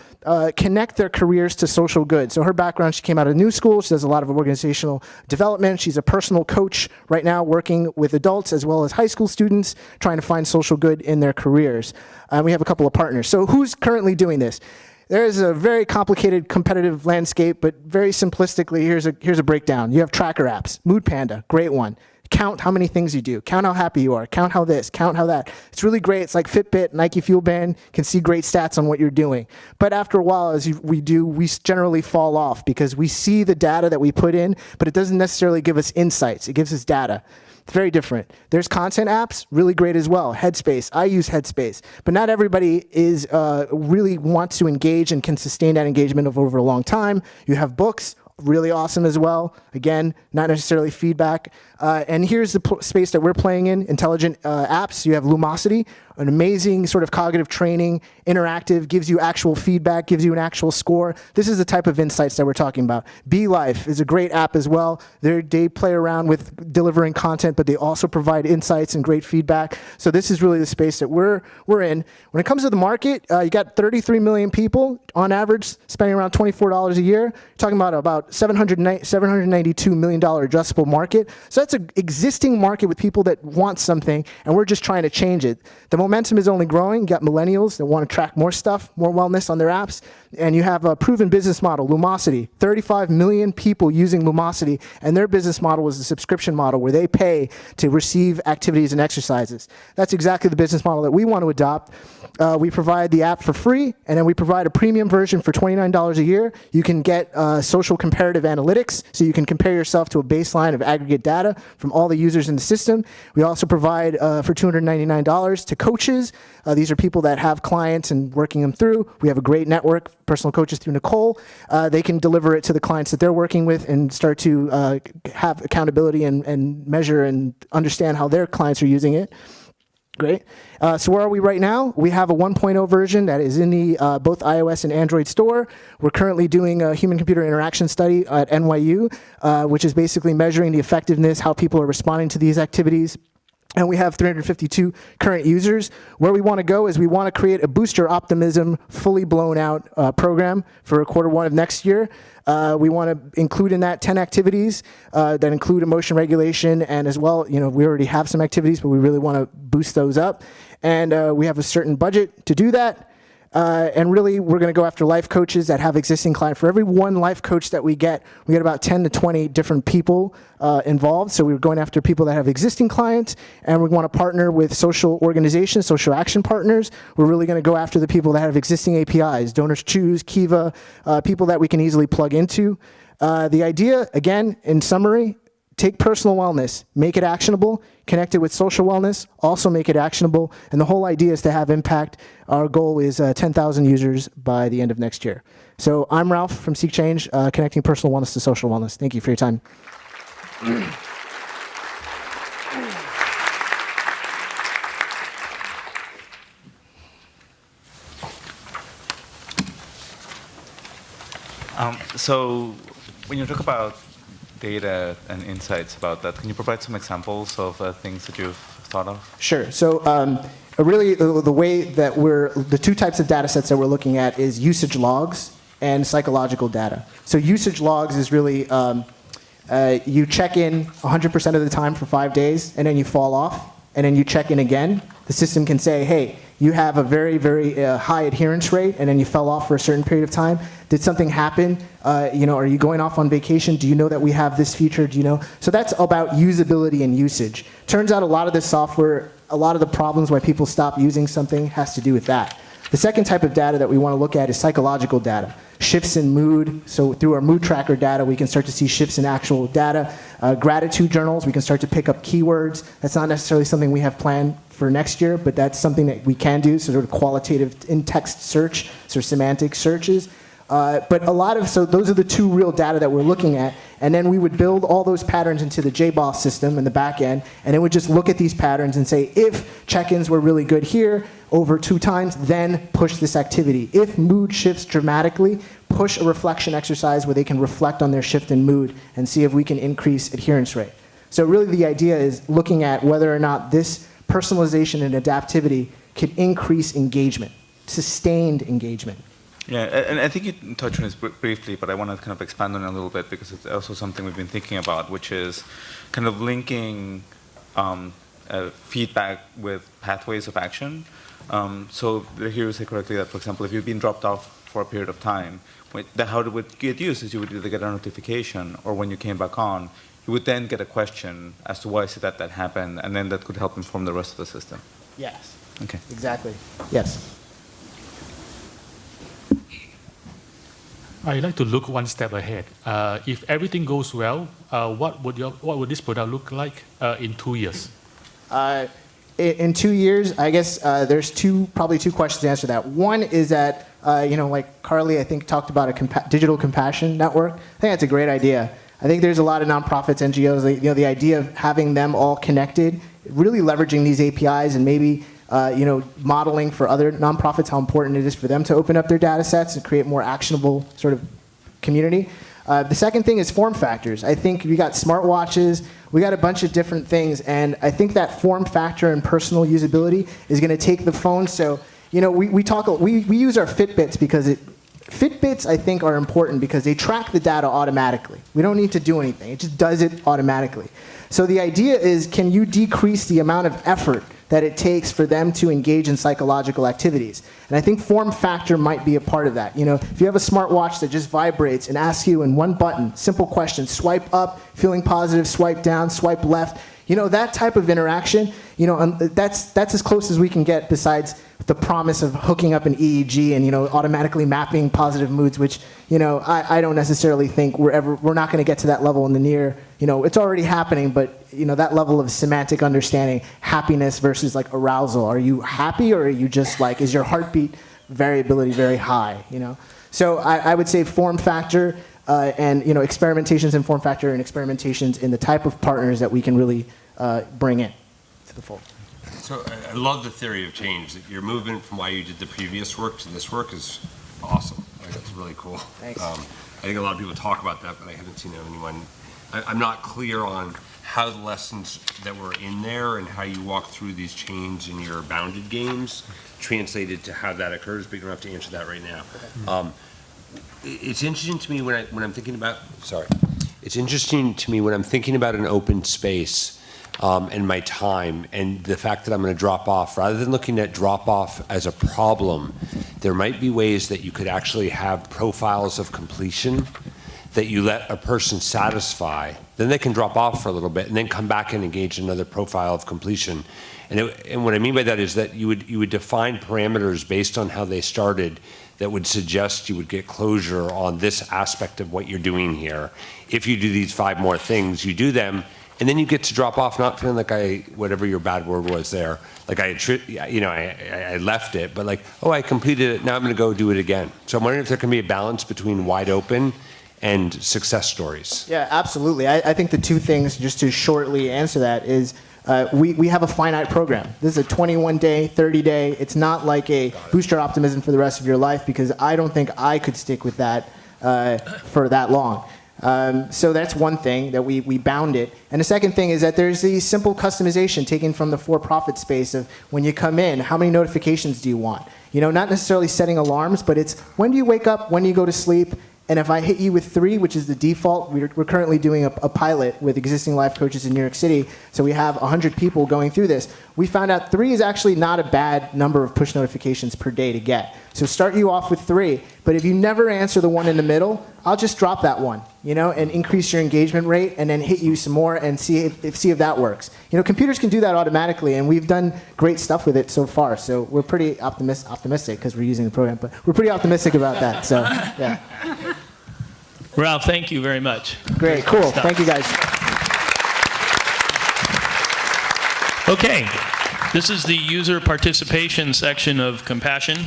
connect their careers to social good. So her background, she came out of New School. She does a lot of organizational development. She's a personal coach right now working with adults as well as high school students trying to find social good in their careers. We have a couple of partners. So who's currently doing this? There is a very complicated competitive landscape, but very simplistically, here's a breakdown. You have tracker apps. Mood Panda, great one. Count how many things you do. Count how happy you are. Count how this. Count how that. It's really great. It's like Fitbit, Nike Fuel Band, can see great stats on what you're doing. But after a while, we generally fall off because we see the data that we put in, but it doesn't necessarily give us insights. It gives us data. It's very different. There's content apps, really great as well. Headspace, I use Headspace. But not everybody is really wants to engage and can sustain that engagement over a long time. You have books, really awesome as well. Again, not necessarily feedback. And here's the space that we're playing in, intelligent apps. You have Lumosity, an amazing sort of cognitive training, interactive, gives you actual feedback, gives you an actual score. This is the type of insights that we're talking about. Be Life is a great app as well. They play around with delivering content, but they also provide insights and great feedback. So this is really the space that we're in. When it comes to the market, you got 33 million people on average spending around $24 a year. You're talking about $792 million addressable market. So that's an existing market with people that want something, and we're just trying to change it. The momentum is only growing. You got millennials that want to track more stuff, more wellness on their apps, and you have a proven business model, Lumosity. 35 million people using Lumosity, and their business model is a subscription model where they pay to receive activities and exercises. That's exactly the business model that we want to adopt. We provide the app for free, and then we provide a premium version for $29 a year. You can get social comparative analytics, so you can compare yourself to a baseline of aggregate data from all the users in the system. We also provide for $299 to coaches. These are people that have clients and working them through. We have a great network, personal coaches through Nicole. They can deliver it to the clients that they're working with and start to have accountability and measure and understand how their clients are using it. Great. So where are we right now? We have a 1.0 version that is in the both iOS and Android store. We're currently doing a human-computer interaction study at NYU, which is basically measuring the effectiveness, how people are responding to these activities. And we have 352 current users. Where we want to go is we want to create a Booster Optimism fully blown out program for Q1 of next year. We want to include in that 10 activities that include emotion regulation, and as well, we already have some activities, but we really want to boost those up. And we have a certain budget to do that. And really, we're going to go after life coaches that have existing clients. For every one life coach that we get about 10 to 20 different people involved. So we're going after people that have existing clients, and we want to partner with social organizations, social action partners. We're really going to go after the people that have existing APIs, Donors Choose, Kiva, people that we can easily plug into. The idea, again, in summary, take personal wellness, make it actionable, connect it with social wellness, also make it actionable, and the whole idea is to have impact. Our goal is 10,000 users by the end of next year. So I'm Ralph from Seek Change, connecting personal wellness to social wellness. Thank you for your time. So when you talk about data and insights about that, can you provide some examples of things that you've thought of? Sure. So really the way that the two types of data sets that we're looking at is usage logs and psychological data. So usage logs is really you check in 100% of the time for 5 days, and then you fall off, and then you check in again. The system can say, hey, you have a very, very high adherence rate, and then you fell off for a certain period of time. Did something happen? Are you going off on vacation? Do you know that we have this feature? Do you know? So that's about usability and usage. Turns out a lot of this software, a lot of the problems why people stop using something has to do with that. The second type of data that we want to look at is psychological data. Shifts in mood. So through our mood tracker data, we can start to see shifts in actual data. Gratitude journals, we can start to pick up keywords. That's not necessarily something we have planned for next year, but that's something that we can do, sort of qualitative in-text search, so semantic searches. So those are the two real data that we're looking at, and then we would build all those patterns into the JBoss system in the back end, and it would just look at these patterns and say, if check-ins were really good here over 2 times, then push this activity. If mood shifts dramatically, push a reflection exercise where they can reflect on their shift in mood and see if we can increase adherence rate. So really the idea is looking at whether or not this personalization and adaptivity can increase engagement, sustained engagement. Yeah, and I think you touched on this briefly, but I want to kind of expand on it a little bit because it's also something we've been thinking about, which is kind of linking feedback with pathways of action. So here you say correctly that, for example, if you've been dropped off for a period of time, how it would get used is you would either get a notification, or when you came back on, you would then get a question as to why is it that happened, and then that could help inform the rest of the system. Yes. Okay. Exactly. Yes. I like to look one step ahead. If everything goes well, what would this product look like in 2 years? In 2 years, I guess there's probably two questions to answer that. One is that, like Carly, I think, talked about a digital compassion network. I think that's a great idea. I think there's a lot of nonprofits, NGOs, the idea of having them all connected, really leveraging these APIs and maybe modeling for other nonprofits how important it is for them to open up their data sets and create more actionable sort of community. The second thing is form factors. I think we got smartwatches, we got a bunch of different things, and I think that form factor and personal usability is going to take the phone. So, we use our Fitbits because Fitbits, I think, are important because they track the data automatically. We don't need to do anything. It just does it automatically. So the idea is, can you decrease the amount of effort that it takes for them to engage in psychological activities? And I think form factor might be a part of that. If you have a smartwatch that just vibrates and asks you in one button, simple question, swipe up, feeling positive, swipe down, swipe left, that type of interaction, that's as close as we can get besides the promise of hooking up an EEG and, automatically mapping positive moods, which, I don't necessarily think we're not going to get to that level in the near, it's already happening, but, that level of semantic understanding, happiness versus like arousal. Are you happy, or are you just like, is your heartbeat variability very high, So I would say form factor, and experimentations in form factor and experimentations in the type of partners that we can really bring in to the fold. So I love the theory of change. That your movement from why you did the previous work to this work is awesome. I think that's really cool. Thanks. I think a lot of people talk about that, but I haven't seen anyone. I'm not clear on how the lessons that were in there and how you walk through these chains in your bounded games translated to how that occurs, but you don't have to answer that right now. Okay. It's interesting to me when I'm thinking about. Sorry. It's interesting to me when I'm thinking about an open space. and my time, and the fact that I'm going to drop off, rather than looking at drop off as a problem, there might be ways that you could actually have profiles of completion that you let a person satisfy, then they can drop off for a little bit and then come back and engage in another profile of completion. And what I mean by that is that you would define parameters based on how they started that would suggest you would get closure on this aspect of what you're doing here. If you do these 5 more things, you do them, and then you get to drop off not feeling like whatever your bad word was there, like I left it, but like, oh, I completed it, now I'm going to go do it again. So I'm wondering if there can be a balance between wide open and success stories. Yeah, absolutely. I think the two things, just to shortly answer that, is we have a finite program. This is a 21-day, 30-day. It's not like a boost your optimism for the rest of your life, because I don't think I could stick with that for that long. So that's one thing, that we bound it. And the second thing is that there's the simple customization taken from the for-profit space of when you come in, how many notifications do you want? You know, not necessarily setting alarms, but it's when do you wake up, when do you go to sleep? And if I hit you with 3, which is the default, we're currently doing a pilot with existing life coaches in New York City, so we have 100 people going through this. We found out 3 is actually not a bad number of push notifications per day to get. So start you off with 3, but if you never answer the one in the middle, I'll just drop that one, you know, and increase your engagement rate, and then hit you some more and see if that works. You know, computers can do that automatically, and we've done great stuff with it so far. So we're pretty optimistic because we're using the program, but we're pretty optimistic about that. So yeah. Ralph, thank you very much. Great, cool. Thank you, guys. Okay, this is the user participation section of Compassion.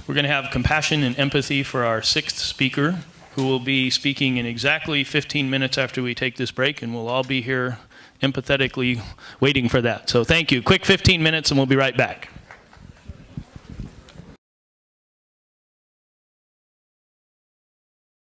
We're going to have compassion and empathy for our 6th speaker, who will be speaking in exactly 15 minutes after we take this break, and we'll all be here empathetically waiting for that. So thank you. Quick 15 minutes, and we'll be right back.